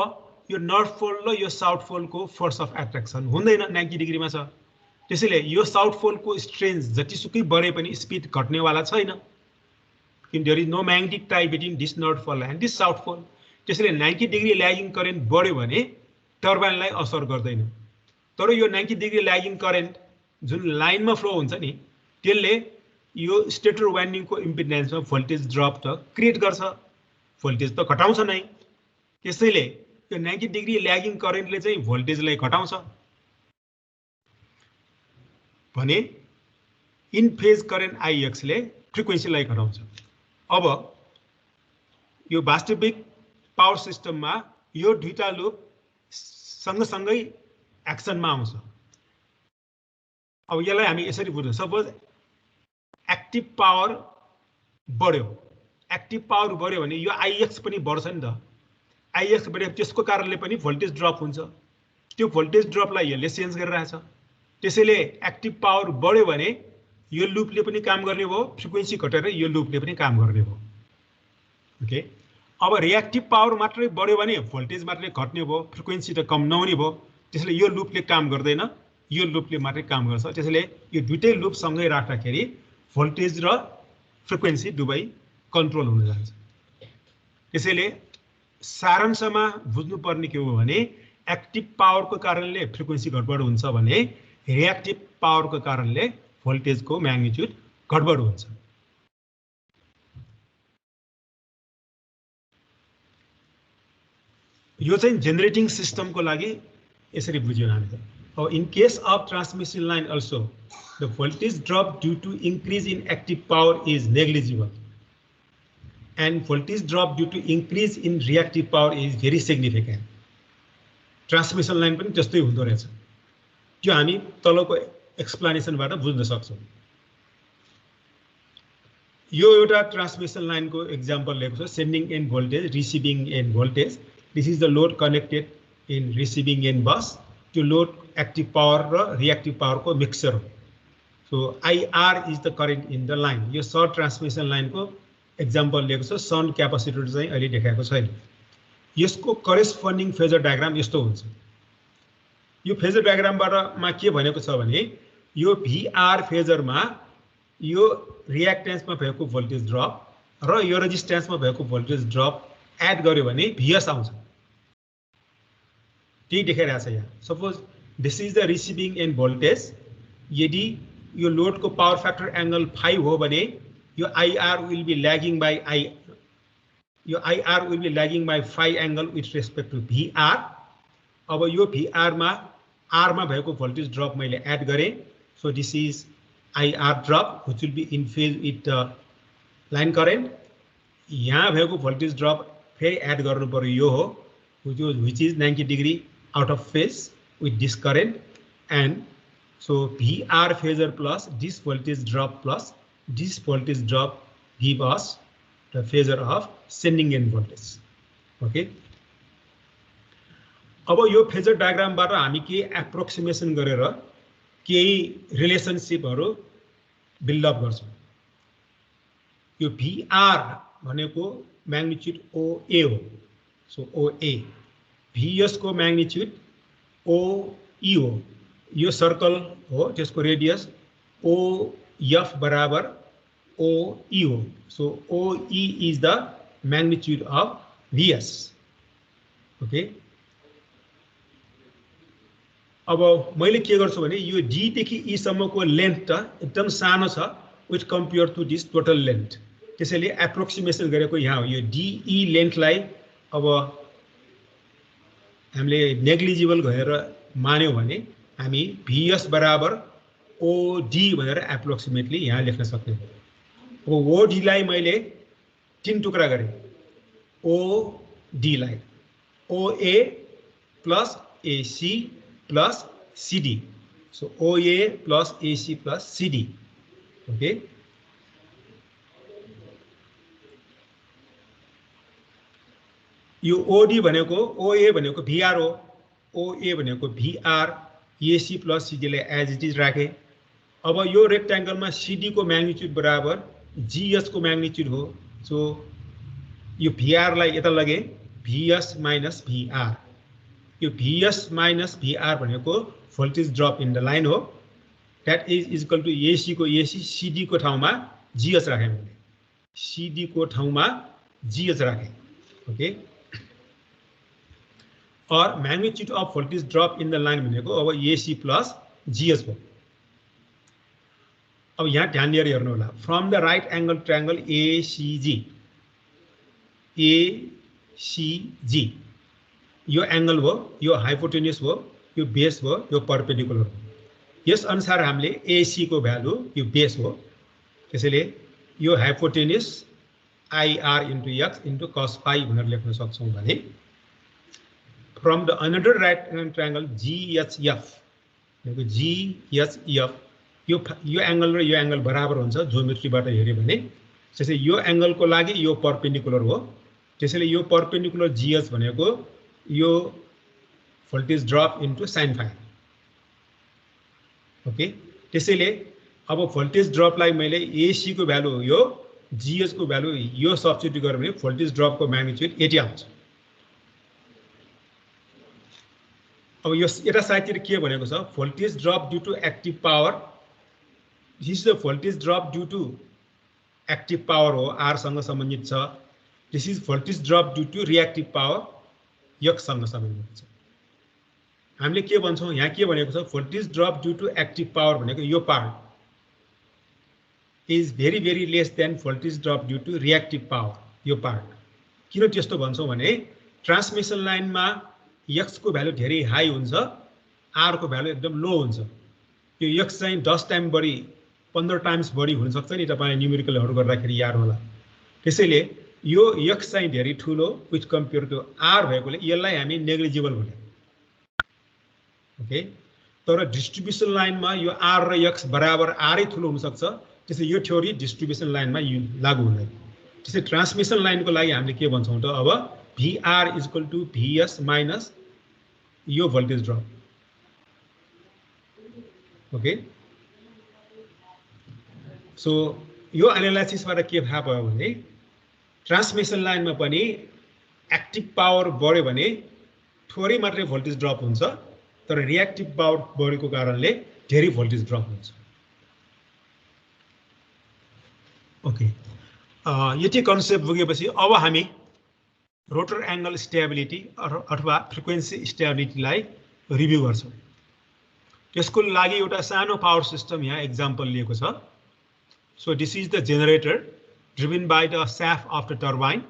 यो नर्थ पोल र यो साउथ पोलको फोर्स अफ एट्र्याक्सन हुँदैन, 90 डिग्रीमा छ। त्यसैले यो साउथ पोलको स्ट्रेन्थ जतिसुकै बढे पनि स्पिड घट्नेवाला छैन, किन there is no magnetic tie between this north pole and this south pole. त्यसैले 90 डिग्री ल्यागिङ करेन्ट बढ्यो भने टर्बाइनलाई असर गर्दैन। तर यो 90 डिग्री ल्यागिङ करेन्ट जुन लाइनमा फ्लो हुन्छ नि, त्यसले यो स्टेटर वाइन्डिङको इम्पिडेन्समा भोल्टेज ड्रप त क्रिएट गर्छ, भोल्टेज त घटाउँछ नै। त्यसैले यो 90 डिग्री ल्यागिङ करेन्टले चाहिँ भोल्टेजलाई घटाउँछ भने इन फेज करेन्ट आइएक्सले फ्रिक्वेन्सीलाई घटाउँछ। अब यो वास्तविक पावर सिस्टममा यो दुईटा लुप सँगसँगै एक्सनमा आउँछ। अब यसलाई हामी यसरी बुझ्छौँ। सपोज एक्टिभ पावर बढ्यो, एक्टिभ पावर बढ्यो भने यो आइएक्स पनि बढ्छ नि त। आइएक्स बढ्यो त्यसको कारणले पनि भोल्टेज ड्रप हुन्छ। त्यो भोल्टेज ड्रपलाई यसले चेन्ज गरिरहेछ। त्यसैले एक्टिभ पावर बढ्यो भने यो लुपले पनि काम गर्ने भयो, फ्रिक्वेन्सी घटेर यो लुपले पनि काम गर्ने भयो। ओके, अब रिएक्टिभ पावर मात्रै बढ्यो भने भोल्टेज मात्रै घट्ने भयो, फ्रिक्वेन्सी त कम नहुने भयो। त्यसैले यो लुपले काम गर्दैन, यो लुपले मात्रै काम गर्छ। त्यसैले यो दुईटै लुप सँगै राख्दाखेरि भोल्टेज र फ्रिक्वेन्सी दुवै कन्ट्रोल हुन जान्छ। त्यसैले सारांशमा बुझ्नुपर्ने के हो भने एक्टिभ पावरको कारणले फ्रिक्वेन्सी गडबड हुन्छ भने रिएक्टिभ पावरको कारणले भोल्टेजको म्याग्निट्युड गडबड हुन्छ। यो चाहिँ जेनरेटिङ सिस्टमको लागि यसरी बुझ्यौँ हामीले। अब in case of transmission line also the voltage drop due to increase in active power is negligible and voltage drop due to increase in reactive power is very significant. Transmission line पनि त्यस्तै हुँदो रहेछ। त्यो हामी तलको एक्सप्लेनेसनबाट बुझ्न सक्छौँ। यो एउटा ट्रान्समिसन लाइनको एक्जाम्पल लिएको छ, sending and voltage, receiving and voltage. This is the load connected in receiving end bus. त्यो load active power र reactive power को mixture हो। So IR is the current in the line. यो short transmission line को example लिएको छ। shunt capacitor चाहिँ अहिले देखाएको छैन। यसको corresponding phasor diagram यस्तो हुन्छ। यो phasor diagram मा के भनेको छ भने यो VR phasor मा यो reactance मा भएको voltage drop र यो resistance मा भएको voltage drop एड गर्यो भने VS आउँछ। त्यही देखाइरहेछ यहाँ। Suppose this is the receiving and voltage. यदि यो लोडको पावर फ्याक्टर एंगल 5 हो भने यो IR will be lagging by यो IR will be lagging by 5 angle with respect to VR। अब यो VR मा R मा भएको भोल्टेज ड्रप मैले एड गरेँ। So this is IR drop which will be in phase with line current. यहाँ भएको भोल्टेज ड्रप फेरि एड गर्नु पर्यो, यो हो which is 90 degree out of phase with this current, and so VR phasor plus this voltage drop plus this voltage drop give us the phasor of sending end voltage. Okay. अब यो phasor diagram बाट हामी के approximation गरेर केही रिलेशनशिपहरु build up गर्छौं। यो VR भनेको मैग्निट्यूड OA हो। सो OA VS को मैग्निट्यूड OE हो। यो सर्कल हो, त्यसको रेडियस OF बराबर OE हो। So OE is the magnitude of VS। Okay. अब मैले के गर्छु भने यो D देखि E सम्मको लेन्थ त एकदम सानो छ with compare to this total length. त्यसैले एप्रोक्सिमेसन गरेको यहाँ हो। यो DE लेन्थलाई अब हामीले नेग्लिजिबल गरेर मान्यौं भने हामी VS बराबर OD भनेर एप्रोक्सिमेटली यहाँ लेख्न सक्छौं। अब OD लाई मैले 3 टुक्रा गरेँ। OD लाई OA plus AC plus CD। So OA plus AC plus CD। Okay. यो OD भनेको OA भनेको VR हो, OA भनेको VR, AC प्लस CD लाई एज इट इज राखे। अब यो रेक्टेंगलमा CD को मैग्निट्यूड बराबर GS को मैग्निट्यूड हो। सो यो VR लाई यता लगे VS माइनस VR। यो VS माइनस VR भनेको voltage drop in the line हो। That is equal to AC को AC, CD को ठाउँमा GS राखे मैले। CD को ठाउँमा GS राखे। ओके। और magnitude of voltage drop in the line भनेको अब AC प्लस GS हो। अब यहाँ ध्यान दिएर हेर्नु होला। From the right angle triangle ACG यो एंगल हो, यो हाइपोटेन्युस हो, यो बेस हो, यो परपेंडिकुलर हो। यस अनुसार हामीले AC को भ्यालु यो बेस हो। त्यसैले यो hypotenuse IR into X into cos phi भनेर लेख्न सक्छौं भने from the another right angle triangle GHF भनेको GHF यो एंगल र यो एंगल बराबर हुन्छ ज्योमेट्रीबाट हेर्यो भने। त्यसैले यो एंगल को लागि यो परपेंडिकुलर हो। त्यसैले यो परपेंडिकुलर GH भनेको यो voltage drop into sin phi। Okay. त्यसैले अब भोल्टेज ड्रपलाई मैले AC को भ्यालु यो GH को भ्यालु यो सब्स्टिट्युट गर्यो भने भोल्टेज ड्रपको म्याग्निट्युड 80 आउँछ। अब यो यता साइडतिर के भनेको छ voltage drop due to active power this is the voltage drop due to active power हो R सँग सम्बन्धित छ। This is voltage drop due to reactive power X सँग सम्बन्धित छ। हामीले के भन्छौं यहाँ के भनेको छ voltage drop due to active power भनेको यो part is very less than voltage drop due to reactive power यो पार्ट। किन त्यस्तो भन्छौं भने ट्रान्समिसन लाइनमा X को भ्यालु धेरै हाई हुन्छ R को भ्यालु एकदम लो हुन्छ। यो X चाहिँ 10 टाइम बढी 15 टाइम्स बढी हुन सक्छ नि तपाईले न्युमेरिकलहरु गर्दाखेरि याद होला। त्यसैले यो X चाहिँ धेरै ठूलो विथ कम्पेयर टु R भएकोले यसलाई हामी नेग्लिजिबल भन्ने। ओके तर डिस्ट्रिब्युसन लाइनमा यो R र X बराबर R नै ठूलो हुन सक्छ। त्यसैले यो थ्योरी डिस्ट्रिब्युसन लाइनमा लागू हुँदैन। त्यसै ट्रान्समिसन लाइनको लागि हामीले के भन्छौं त अब VR is equal to VS minus यो voltage drop. Okay. So यो एनालाइसिस बाट के थाहा भयो भने ट्रान्समिसन लाइनमा पनि एक्टिभ पावर बढ्यो भने थोरै मात्रै भोल्टेज ड्रप हुन्छ तर रिएक्टिभ पावर बढेको कारणले धेरै भोल्टेज ड्रप हुन्छ। ओके यति कन्सेप्ट बुझेपछि अब हामी रोटर एंगल स्टेबिलिटी अथवा फ्रिक्वेन्सी स्टेबिलिटीलाई रिभ्यू गर्छौं। त्यसको लागि एउटा सानो पावर सिस्टम यहाँ एक्जाम्पल लिएको छ। So this is the generator driven by the shaft of the turbine.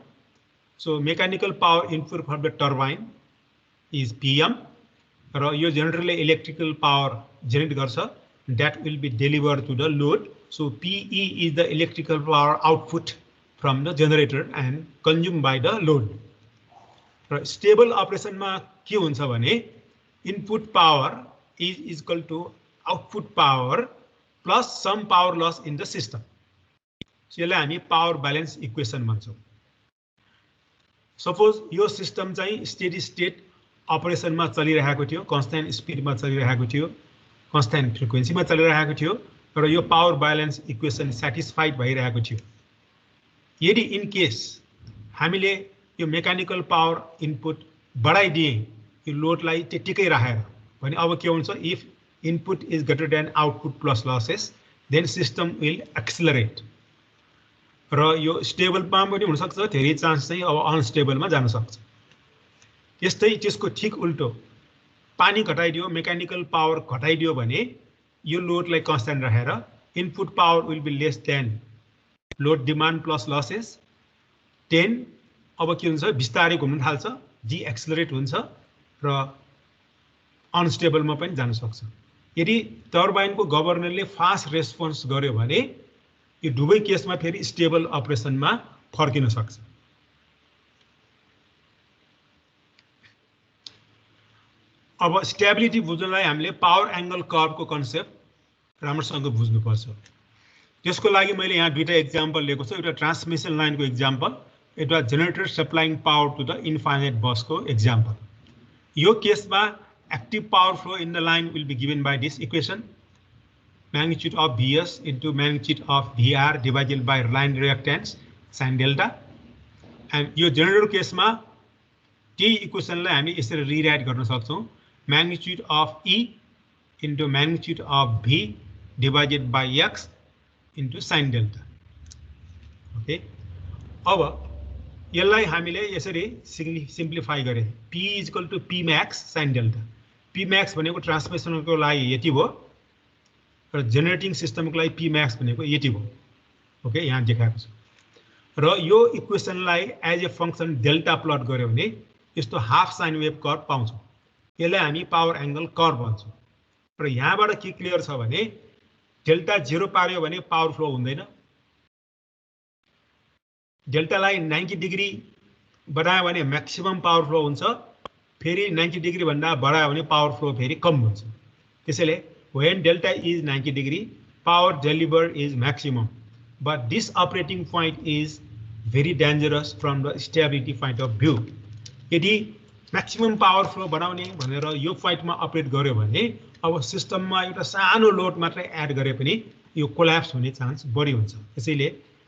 So mechanical power input from the turbine is PM. र यो जनरेटरले इलेक्ट्रिकल पावर जेनेरेट गर्छ that will be delivered to the load. So PE is the electrical power output from the generator and consumed by the load. र stable अपरेसनमा के हुन्छ भने input power is equal to output power plus some power loss in the system. So यसलाई हामी power balance equation भन्छौं। Suppose यो system चाहिँ steady state अपरेसनमा चलिरहेको थियो, कन्स्ट्यान्ट स्पिडमा चलिरहेको थियो, कन्स्ट्यान्ट फ्रिक्वेन्सीमा चलिरहेको थियो र यो पावर ब्यालेन्स इक्वेसन स्याटिस्फाइड भइरहेको थियो। यदि इन केस हामीले यो मेकानिकल पावर इनपुट बढाइदिए यो लोडलाई त्यतिकै राखेर भने अब के हुन्छ if input is greater than output plus losses then system will accelerate र यो स्टेबलमा पनि हुन सक्छ धेरै चान्स चाहिँ अब अनस्टेबलमा जान सक्छ। यस्तै त्यसको ठीक उल्टो पानी घटाइदियो मेकानिकल पावर घटाइदियो भने यो लोडलाई कन्स्ट्यान्ट राखेर input power will be less than load demand plus losses 10 अब के हुन्छ बिस्तारै घुम्न थाल्छ डी एक्सिलरेट हुन्छ र अनस्टेबलमा पनि जान सक्छ। यदि टर्बाइनको गभर्नरले फास्ट रेस्पोन्स गर्यो भने यो दुवै केसमा फेरि स्टेबल अपरेसनमा फर्किन सक्छ। अब स्टेबिलिटी बुझ्नलाई हामीले पावर एंगल कर्वको कन्सेप्ट राम्रोसँग बुझ्नुपर्छ। त्यसको लागि मैले यहाँ दुईटा एक्जाम्पल लिएको छु। एउटा ट्रान्समिसन लाइनको एक्जाम्पल, एउटा generator supplying power to the infinite बसको एक्जाम्पल। यो केसमा active power flow in the line will be given by this equation magnitude of Vs into magnitude of Vr divided by line reactance sin delta. And यो generator केसमा त्यही इक्वेसनलाई हामी यसरी rewrite गर्न सक्छौं magnitude of E into magnitude of V divided by X into sin delta. Okay. अब यसलाई हामीले यसरी सिम्प्लिफाई गरे P is equal to P max sin delta. P max भनेको ट्रान्समिसनको लागि यति हो र जेनेरेटिङ सिस्टमको लागि P max भनेको यति हो। ओके यहाँ देखाएको छ र यो इक्वेसनलाई as a function delta plot गर्यो भने यस्तो हाफ साइन वेभ कर्व पाउँछौं। यसलाई हामी पावर एंगल कर्व भन्छौं र यहाँबाट के क्लियर छ भने डेल्टा 0 पार्यो भने पावर फ्लो हुँदैन। डेल्टालाई 90 डिग्री बढायो भने म्याक्सिमम पावर फ्लो हुन्छ, फेरि 90 डिग्री भन्दा बढायो भने पावर फ्लो फेरि कम हुन्छ। त्यसैले when delta is 90 degree, power delivered is maximum, but this operating point is very dangerous from the stability point of view. यदि maximum power flow बनाउने भनेर यो पोइन्टमा अपरेट गर्यो भने अब सिस्टममा एउटा सानो लोड मात्रै एड गरे पनि यो कोल्याप्स हुने चान्स बढी हुन्छ। त्यसैले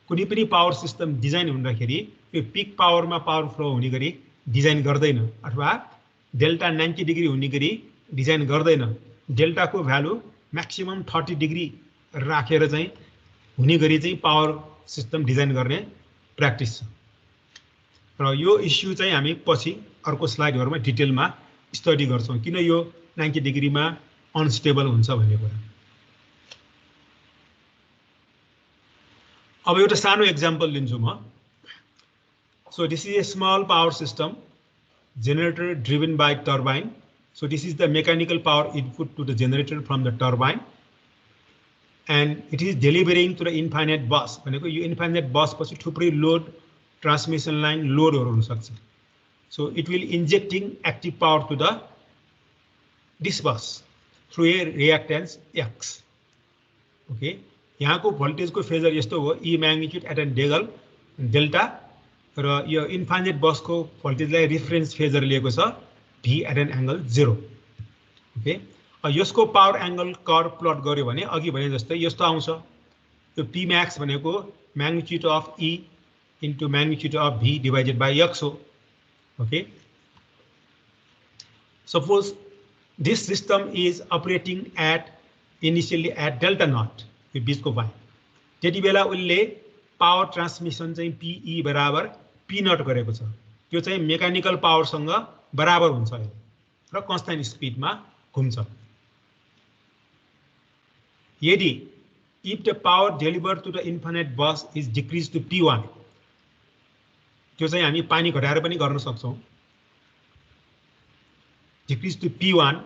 कुनै पनि पावर सिस्टम डिजाइन हुँदाखेरि यो पिक पावरमा पावर फ्लो हुने गरी डिजाइन गर्दैन अथवा डेल्टा 90 डिग्री हुने गरी डिजाइन गर्दैन। डेल्टाको भ्यालु म्याक्सिमम 30 डिग्री राखेर चाहिँ हुने गरी चाहिँ पावर सिस्टम डिजाइन गर्ने प्र्याक्टिस छ। र यो इस्यु चाहिँ हामी पछि अर्को स्लाइडहरुमा डिटेलमा स्टडी गर्छौं किन यो 90 डिग्रीमा अनस्टेबल हुन्छ भन्ने कुरा। अब एउटा सानो एक्जाम्पल लिन्छु म। So this is a small power system, generator driven by turbine. So this is the mechanical power input to the generator from the turbine, and it is delivering to the infinite bus. भनेको यो infinite bus पछि थुप्रै load transmission line load हुन सक्छ. So it will injecting active power to the this bus through a reactance X. Okay, यहाँको voltage को phasor यस्तो हो, E magnitude at an angle delta र यो इन्फाइनाइट बस को भोल्टेजलाई रेफरेन्स फेजर लिएको छ V at an angle 0. Okay, यसको पावर एंगल कर्व प्लट गर्यो भने अघि भने जस्तै यस्तो आउँछ। यो P max भनेको magnitude of E into magnitude of V divided by X हो। Okay, suppose this system is operating at initially at delta naught, यो बीचको भाइ। त्यति बेला उले पावर ट्रान्समिसन चाहिँ PE बराबर P नट गरेको छ। त्यो चाहिँ मेकानिकल पावरसँग बराबर हुन्छ र कन्स्टेन्ट स्पिडमा घुम्छ। यदि if the power delivered to the infinite bus is decreased to P1, त्यो चाहिँ हामी पानी घटाएर पनि गर्न सक्छौं। decreased to P1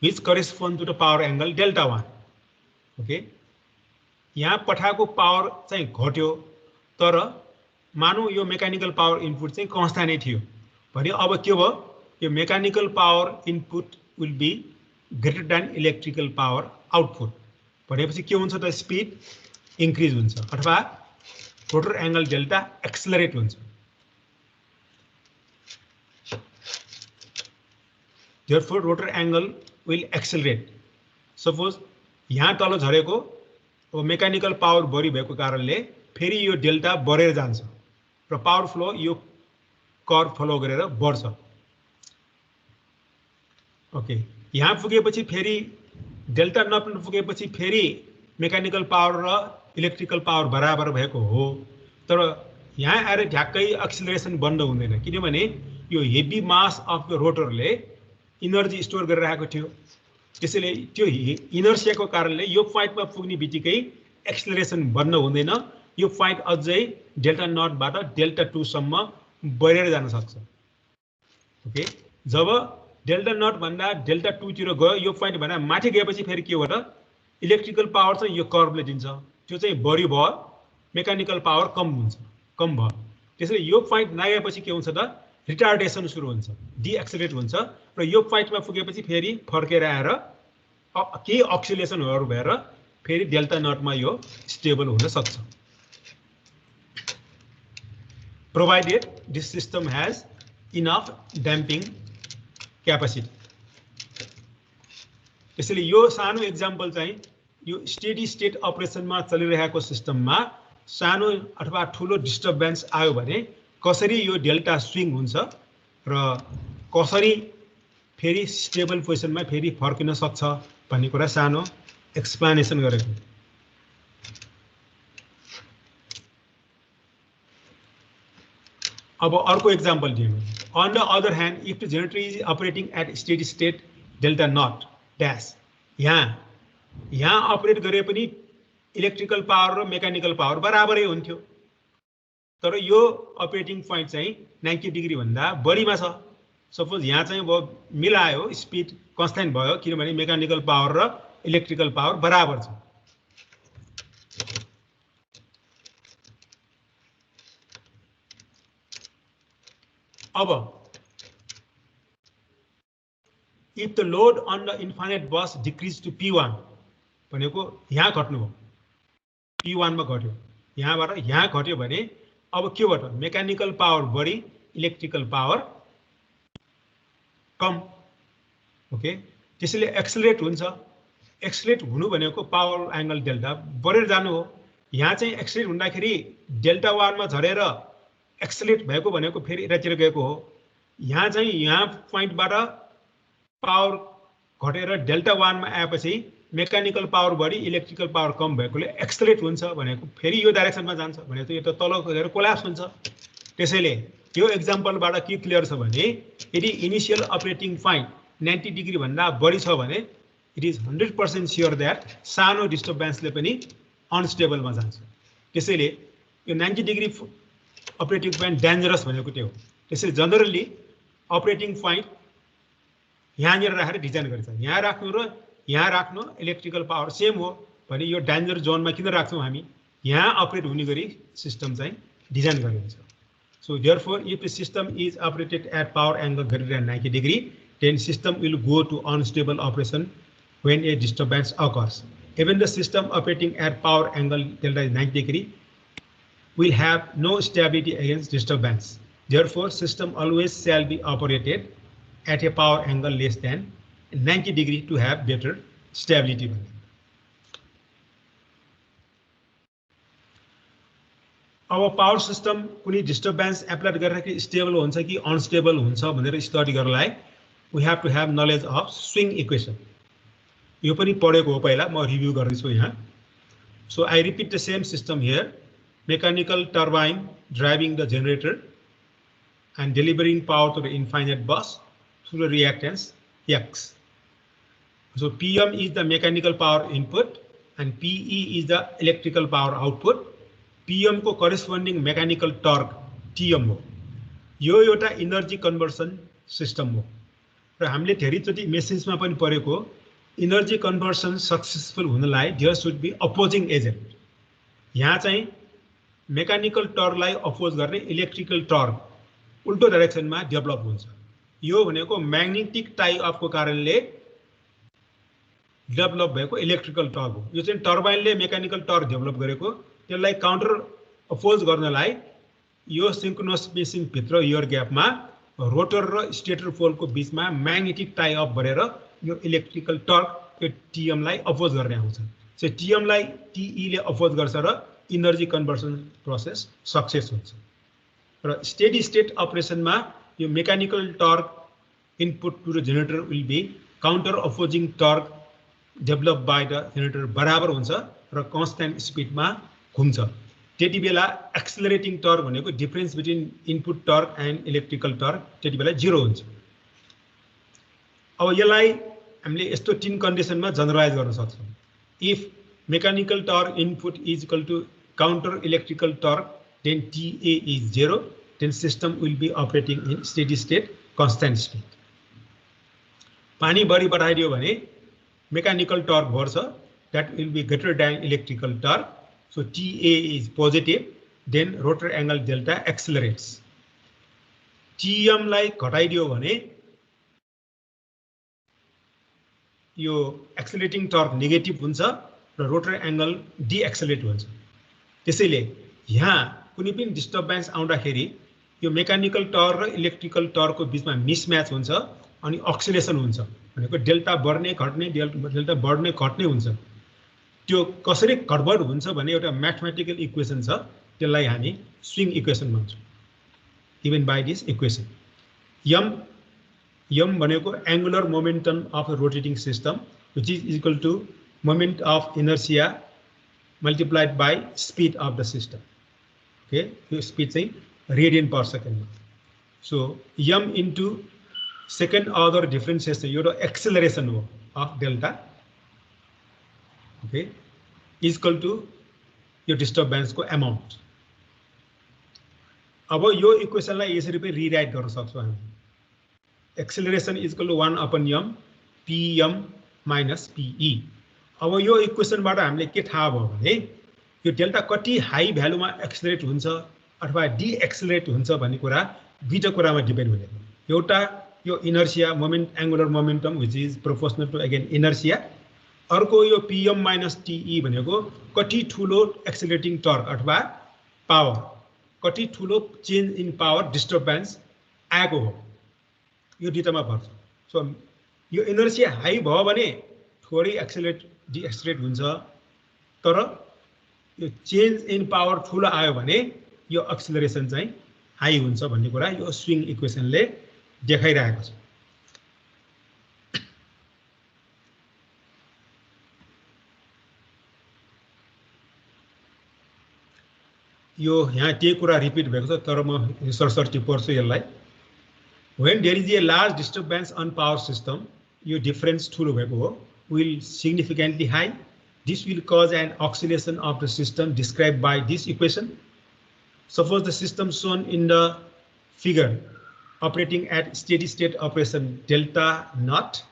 which corresponds to the power angle delta 1. Okay, यहाँ पठाएको पावर चाहिँ घट्यो तर मानौ यो मेकानिकल पावर इनपुट चाहिँ कन्स्टेन्ट नै थियो भने अब के भयो, यो mechanical power input will be greater than electrical power output भनेपछि के हुन्छ त स्पिड इन्क्रिज हुन्छ अथवा रोटर एंगल डेल्टा एक्सेलरेट हुन्छ। therefore rotor angle will accelerate. Suppose यहाँ तल झरेको अब मेकानिकल पावर बढी भएको कारणले फेरि यो डेल्टा बढेर जान्छ र पावर फ्लो यो कर्व फलो गरेर बढ्छ। ओके, यहाँ पुगेपछि फेरि डेल्टा नपुगेपछि फेरि मेकानिकल पावर र इलेक्ट्रिकल पावर बराबर भएको हो, तर यहाँ आएर ढ्याक्कै एक्सिलरेसन बन्द हुँदैन किनभने यो हेभी मास अफ द रोटरले इनर्जी स्टोर गरेर राखेको थियो। त्यसैले त्यो इनर्सियाको कारणले यो पोइन्टमा पुग्ने बित्तिकै एक्सिलरेसन बन्द हुँदैन, यो पोइन्ट अझै डेल्टा नटबाट डेल्टा 2 सम्म बढेर जान सक्छ। ओके, जब डेल्टा नट भन्दा डेल्टा 2 तिर गयो यो पोइन्ट भन्दा माथि गएपछि फेरि के हो त इलेक्ट्रिकल पावर चाहिँ यो कर्वले दिन्छ, त्यो चाहिँ बढी भयो, मेकानिकल पावर कम हुन्छ, कम भयो। त्यसैले यो पोइन्ट नआएपछि के हुन्छ त रिटार्डेसन सुरु हुन्छ, डिएक्सेलरेट हुन्छ र यो पोइन्टमा पुगेपछि फेरि फर्केर आएर केही अक्सिलेसनहरु भएर फेरि डेल्टा नटमा यो स्टेबल हुन सक्छ। provided this system has enough damping capacity. त्यसैले यो सानो एक्जाम्पल चाहिँ यो स्टेडी स्टेट अपरेसनमा चलिरहेको सिस्टममा सानो अथवा ठूलो डिस्टर्बेन्स आयो भने कसरी यो डेल्टा स्विङ हुन्छ र कसरी फेरि स्टेबल पोजिसनमा फेरि फर्किन सक्छ भन्ने कुरा सानो एक्सप्लेनेसन गरेको। अब अर्को एक्जाम्पल दिनु। On the other hand, if the generator is operating at steady state delta naught dash, यहाँ अपरेट गरे पनि इलेक्ट्रिकल पावर र मेकानिकल पावर बराबरै हुन्थ्यो, तर यो अपरेटिङ पोइन्ट चाहिँ 90 डिग्री भन्दा बढीमा छ। सपोज यहाँ चाहिँ मिलायो, स्पिड कन्स्टेन्ट भयो किनभने मेकानिकल पावर र इलेक्ट्रिकल पावर बराबर छ। अब if the load on the infinite bus decrease to P1 भनेको यहाँ घट्नु हो, P1 मा घट्यो, यहाँबाट यहाँ घट्यो भने अब के भयो त मेकानिकल पावर बढी इलेक्ट्रिकल पावर कम। ओके, त्यसैले एक्सेलरेट हुन्छ। एक्सेलरेट हुनु भनेको पावर एंगल डेल्टा बढेर जानु हो यहाँ चाहिँ एक्सिलेट हुँदाखेरि डेल्टा 1 मा झरेर एक्सिलेट भएको भनेको फेरि यतातिर गएको हो। यहाँ चाहिँ यहाँ पोइन्टबाट पावर घटेर डेल्टा 1 मा आएपछि मेकानिकल पावर बढी इलेक्ट्रिकल पावर कम भएकोले एक्सिलेट हुन्छ भनेको फेरि यो डाइरेक्सनमा जान्छ भने त यो त तल गएर कोल्याप्स हुन्छ। त्यसैले यो एक्जाम्पलबाट के क्लियर छ भने यदि इनिशियल अपरेटिङ पोइन्ट 90 डिग्री भन्दा बढी छ भने इट इज 100% स्योर दैट सानो डिस्टर्बेन्सले पनि अनस्टेबलमा जान्छ। त्यसैले यो 90 डिग्री अपरेटिङ पोइन्ट डेन्जरस भनेको त्यो हो। त्यसैले जनरली अपरेटिङ पोइन्ट यहाँनिर राखेर डिजाइन गरिन्छ। यहाँ राख्नु र यहाँ राख्नु इलेक्ट्रिकल पावर सेम हो भने यो डेन्जर जोनमा किन राख्छौँ हामी? यहाँ अपरेट हुने गरी सिस्टम चाहिँ डिजाइन गरिन्छ। So therefore, if the system is operated at power angle greater than 90 degree, then system will go to unstable operation when a disturbance occurs. Even the system operating at power angle delta is 90 degree will have no stability against disturbance. Therefore, system always shall be operated at a power angle less than 90 degree to have better stability. अब power system कुनै disturbance apply गर्दाखेरि stable हुन्छ कि unstable हुन्छ भनेर study गर्नलाई we have to have knowledge of swing equation. यो पनि पढेको हो पहिला, म रिभ्यू गर्दैछु यहाँ। So I repeat the same system here. Mechanical turbine driving the generator and delivering power to the infinite bus through the reactance X. So PM is the mechanical power input and PE is the electrical power output. PM को corresponding mechanical torque TM हो। यो एउटा energy conversion system हो र हामीले धेरैचोटि मेसिन्समा पनि पढेको इनर्जी कन्भर्सन सक्सेसफुल हुनलाई there should be opposing agent. यहाँ चाहिँ मेकानिकल टर्कलाई अपोज गर्ने इलेक्ट्रिकल टर्क उल्टो डाइरेक्सनमा डेभलप हुन्छ। यो भनेको म्याग्नेटिक टाइ अफको कारणले डेभलप भएको इलेक्ट्रिकल टर्क हो। यो चाहिँ टर्बाइनले मेकानिकल टर्क डेभलप गरेको, त्यसलाई काउन्टर अपोज गर्नलाई यो सिन्क्रोनस मेसिन भित्र एयर ग्यापमा रोटर र स्टेटर पोलको बीचमा म्याग्नेटिक टाइ अप गरेर यो इलेक्ट्रिकल टर्क यो टीएमलाई अपोज गर्ने आउँछ। सो टीएमलाई टीई ले अपोज गर्छ र इनर्जी कन्भर्सन प्रोसेस सक्सेस हुन्छ। र स्टेडी स्टेट अपरेसनमा यो mechanical torque input to the generator will be counter opposing torque develop by the generator बराबर हुन्छ र कन्स्टेन्ट स्पिडमा घुम्छ। त्यति बेला एक्सेलरेटिङ टर्क भनेको difference between input torque and electrical torque त्यति बेला 0 हुन्छ। अब यसलाई हामीले यस्तो 3 कन्डिसनमा जनरलाइज गर्न सक्छौँ। If mechanical torque input is equal to counter electrical torque then TA is 0 then system will be operating in steady state constant speed. पानी बढी बढाइदियो भने मेकानिकल टर्क बढ्छ, that will be greater than electrical torque. So TA is positive, then rotor angle delta accelerates. TM लाई घटाइदियो भने यो एक्सेलरेटिङ torque negative हुन्छ र रोटर एंगल डिएक्सेलरेट हुन्छ। त्यसैले यहाँ कुनै पनि डिस्टर्बेन्स आउँदाखेरि यो मेकानिकल टर्क र इलेक्ट्रिकल टर्कको बीचमा मिसम्याच हुन्छ अनि एक्सेलरेसन हुन्छ भनेको डेल्टा बढ्ने घट्ने डेल्टा बढ्ने घट्ने हुन्छ। त्यो कसरी गडबड हुन्छ भने एउटा म्याथमेटिकल इक्वेसन छ, त्यसलाई हामी स्विङ इक्वेसन भन्छौँ। Given by this equation m भनेको angular momentum of the rotating system which is equal to moment of inertia multiplied by speed of the system. Okay, यो स्पीड चाहिँ रेडियन पर सेकेन्डमा। So m into second order differentiation यो acceleration हो of delta, okay, is equal to यो disturbance को amount. अब यो इक्वेसनलाई यसरी पनि रिराइट गर्न सक्छौँ हामी। Acceleration is equal to 1/m pm minus pe। अब यो इक्वेसनबाट हामीले के थाहा भयो भने यो डेल्टा कति हाई भ्यालुमा एक्सेलरेट हुन्छ अथवा डिएक्सेलरेट हुन्छ भन्ने कुरा दुईटा कुरामा डिपेन्ड हुने। एउटा यो inertia moment angular momentum which is proportional to again inertia, अर्को यो pm माइनस टी भनेको कति ठुलो एक्सेलरेटिङ टर्क अथवा पावर, कति ठुलो चेन्ज इन पावर डिस्टर्बेन्स आएको हो, यो दुईटामा पर्छ। सो यो इनर्शिया हाई भयो भने थोरै एक्सेलरेट डिएक्सेलरेट हुन्छ, तर यो चेन्ज इन पावर ठुलो आयो भने यो एक्सिलरेसन चाहिँ हाई हुन्छ भन्ने कुरा यो स्विङ इक्वेसनले देखाइरहेको छ। यो यहाँ त्यही कुरा रिपिट भएको छ तर म सरसर्ती पढ्छु यसलाई। When there is a large disturbance on power system, यो difference ठुलो भएको हो, will significantly high. This will cause an oscillation of the system described by this equation. Suppose the system shown in the figure operating at steady state operation delta naught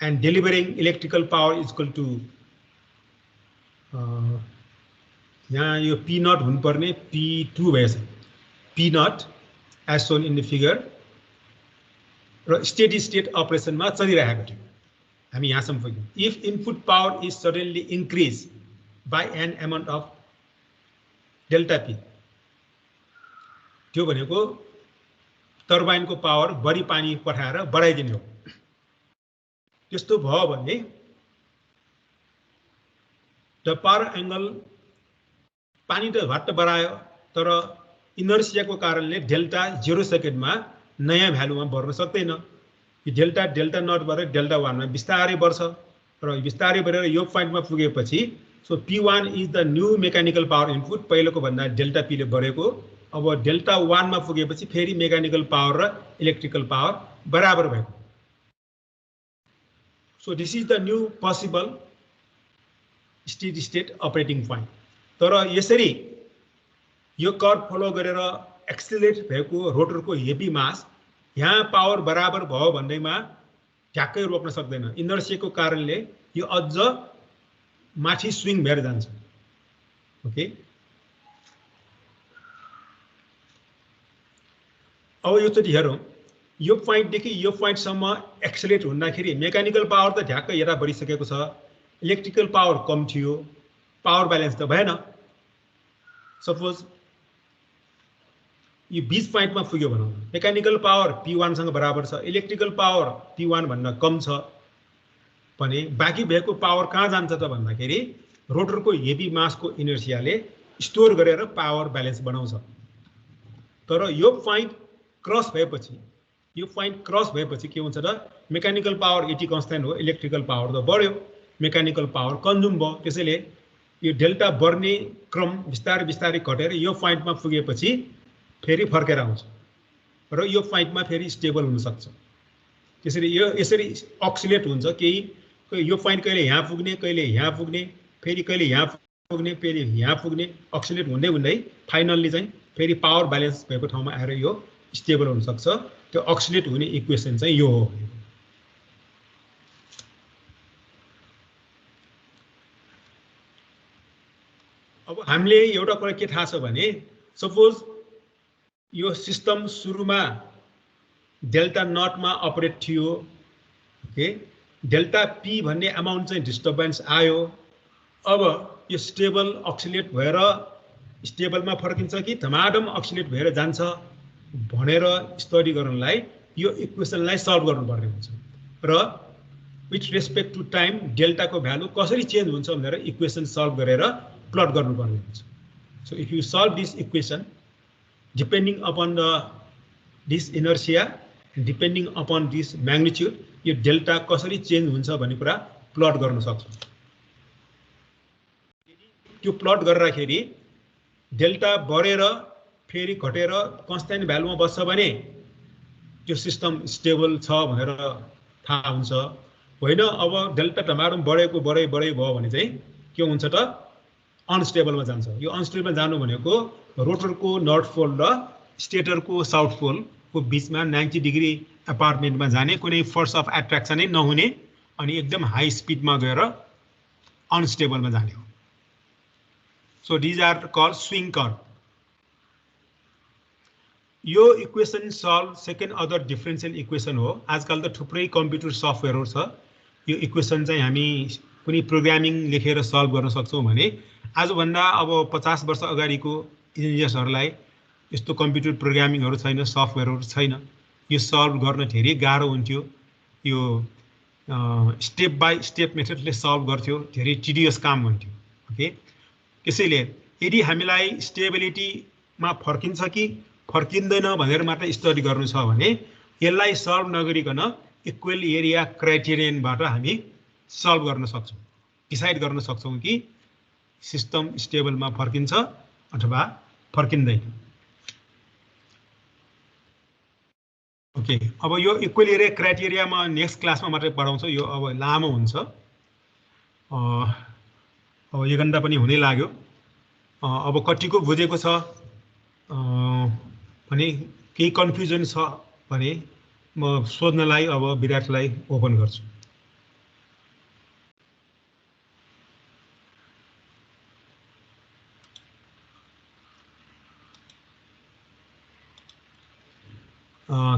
and delivering electrical power is equal to यहाँ यो P naught हुनुपर्ने P2 भएछ, P naught as shown in the figure र steady state operation मा चलिरहेको थियो। हामी यहाँसम्म पुग्यौं। If input power is suddenly increased by an amount of delta P, त्यो भनेको टर्बाइनको पावर बढी पानी पठाएर बढाइदिने हो। त्यस्तो भयो भने द पावर एंगल पानी त घट्ट बढायो तर इनर्सियाको कारणले डेल्टा 0 सेकेन्डमा नयाँ भ्यालुमा बढ्न सक्दैन। यो डेल्टा नटबाट डेल्टा 1 मा बिस्तारै बढ्छ र बिस्तारै बढेर यो पोइन्टमा पुगेपछि so P1 is the new mechanical power input, पहिलेको भन्दा डेल्टा P ले बढेको। अब डेल्टा 1 मा पुगेपछि फेरि मेकानिकल पावर र इलेक्ट्रिकल पावर बराबर भएको। So this is the new possible steady state operating point. तर यसरी यो कर्व फलो गरेर एक्सिलरेट भएको रोटरको हेभी मास यहाँ पावर बराबर भयो भन्दैमा ठ्याक्कै रोक्न सक्दैन। इनर्सियाको कारणले यो अझ माथि स्विङ भएर जान्छ। ओके, अब यो चाहिँ हेरौँ, यो पोइन्टदेखि यो पोइन्टसम्म एक्सिलरेट हुँदाखेरि मेकानिकल पावर त ठ्याक्कै यता बढिसकेको छ, इलेक्ट्रिकल पावर कम थियो, पावर ब्यालेन्स त भएन। सपोज यो 20 पोइन्टमा पुग्यो भनौँ, मेकानिकल पावर P1 सँग बराबर छ, इलेक्ट्रिकल पावर P1 भन्दा कम छ भने बाँकी भएको पावर कहाँ जान्छ त भन्दाखेरि रोटरको हेभी मासको इनर्सियाले स्टोर गरेर पावर ब्यालेन्स बनाउँछ। तर यो पोइन्ट क्रस भएपछि के हुन्छ त मेकानिकल पावर 80 कन्स्ट्यान्ट हो, इलेक्ट्रिकल पावर त बढ्यो, मेकानिकल पावर कन्ज्युम भयो। त्यसैले यो डेल्टा बढ्ने क्रम बिस्तारै बिस्तारै घटेर यो पोइन्टमा पुगेपछि फेरि फर्केर आउँछ र यो पोइन्टमा फेरि स्टेबल हुन सक्छ। त्यसरी यो यसरी अक्सिलेट हुन्छ। केही यो पोइन्ट कहिले यहाँ पुग्ने, कहिले यहाँ पुग्ने, फेरि कहिले यहाँ पुग्ने, फेरि यहाँ पुग्ने, अक्सिलेट हुँदै हुँदै फाइनल्ली चाहिँ फेरि पावर ब्यालेन्स भएको ठाउँमा आएर यो स्टेबल हुन सक्छ। त्यो अक्सिलेट हुने इक्वेसन चाहिँ यो हो। अब हामीले एउटा कुरा के थाहा छ भने सपोज यो सिस्टम सुरुमा डेल्टा नटमा अपरेट थियो। ओके, डेल्टा P भन्ने अमाउन्ट चाहिँ डिस्टर्बेन्स आयो। अब यो स्टेबल अक्सिलेट भएर स्टेबलमा फर्किन्छ कि धमाधम अक्सिलेट भएर जान्छ भनेर स्टडी गर्नलाई यो इक्वेसनलाई सल्भ गर्नुपर्ने हुन्छ र विथ रेस्पेक्ट टु टाइम डेल्टाको भ्यालु कसरी चेन्ज हुन्छ भनेर इक्वेसन सल्भ गरेर प्लट गर्नुपर्ने हुन्छ। So if you solve this equation depending upon this inertia, depending upon this magnitude, यो डेल्टा कसरी चेन्ज हुन्छ भन्ने कुरा प्लट गर्न सक्छ। त्यो प्लट गर्दाखेरि डेल्टा बढेर फेरि घटेर कन्स्ट्यान्ट भ्यालुमा बस्छ भने त्यो सिस्टम स्टेबल छ भनेर थाहा हुन्छ। होइन अब डेल्टा धमाधम बढेको बढै भयो भने चाहिँ के हुन्छ त अनस्टेबलमा जान्छ। यो अनस्टेबलमा जानु भनेको रोटरको नर्थ पोल र स्टेटरको साउथ पोलको बिचमा 90 डिग्री अपार्टमेन्टमा जाने, कुनै फोर्स अफ एट्र्याक्सनै नहुने अनि एकदम हाई स्पिडमा गएर अनस्टेबलमा जाने हो। So these are called swing curve. यो equation solve second order differential equation हो। आजकल त थुप्रै कम्प्युटर सफ्टवेयरहरू छ। यो इक्वेसन चाहिँ हामी कुनै प्रोग्रामिङ लेखेर सल्भ गर्न सक्छौँ भने आजभन्दा अब 50 वर्ष अगाडिको इन्जिनियर्सहरूलाई यस्तो कम्प्युटर प्रोग्रामिङहरू छैन, सफ्टवेयरहरू छैन। यो सल्भ गर्न धेरै गाह्रो हुन्थ्यो। यो स्टेप बाई स्टेप मेथडले सल्भ गर्थ्यो, धेरै टिडियस काम हुन्थ्यो। ओके, त्यसैले यदि हामीलाई स्टेबिलिटीमा फर्किन्छ कि फर्किँदैन भनेर मात्र स्टडी गर्नु छ भने यसलाई सल्भ नगरिकन इक्वल एरिया क्राइटेरियनबाट हामी सल्भ गर्न सक्छौँ, डिसाइड गर्न सक्छौँ कि सिस्टम स्टेबलमा फर्किन्छ अथवा फर्किँदैन। ओके, अब यो इक्वल एरिया क्राइटेरियामा नेक्स्ट क्लासमा मात्रै पढाउँछ, यो अब लामो हुन्छ। अब 1 घण्टा पनि हुनै लाग्यो। अब कतिको बुझेको छ भने केही कन्फ्युजन छ भने म सोध्नलाई अब विद्यार्थीलाई ओपन गर्छु।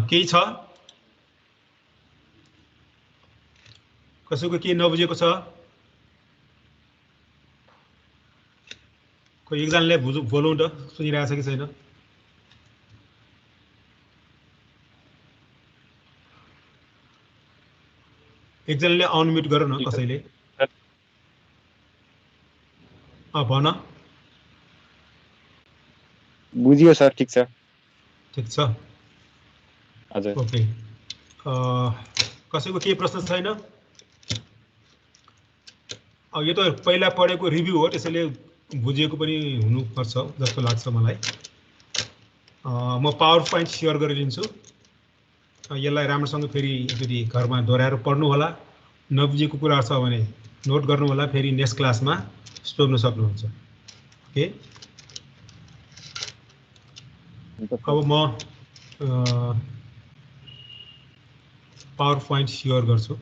केही छ, कसैको केही नबुझेको छ? कोही एकजनाले बोलौँ त, सुनिरहेछ कि छैन? एकजनाले अनम्युट गर न कसैले। भन। बुझियो सर, ठीक छ। ठीक छ, हजुर। ओके, कसैको केही प्रश्न छैन? यो त पहिला पढेको रिभ्यू हो, त्यसैले बुझेको पनि हुनुपर्छ जस्तो लाग्छ मलाई। म पावर पोइन्ट सेयर गरिदिन्छु, यसलाई राम्रोसँग फेरि यदि घरमा दोहोऱ्याएर पढ्नु होला, नबुझेको कुरा छ भने नोट गर्नु होला, फेरि नेक्स्ट क्लासमा सोध्न सक्नुहुन्छ। ओके, अब म पावर पोइन्ट सेयर गर्छु।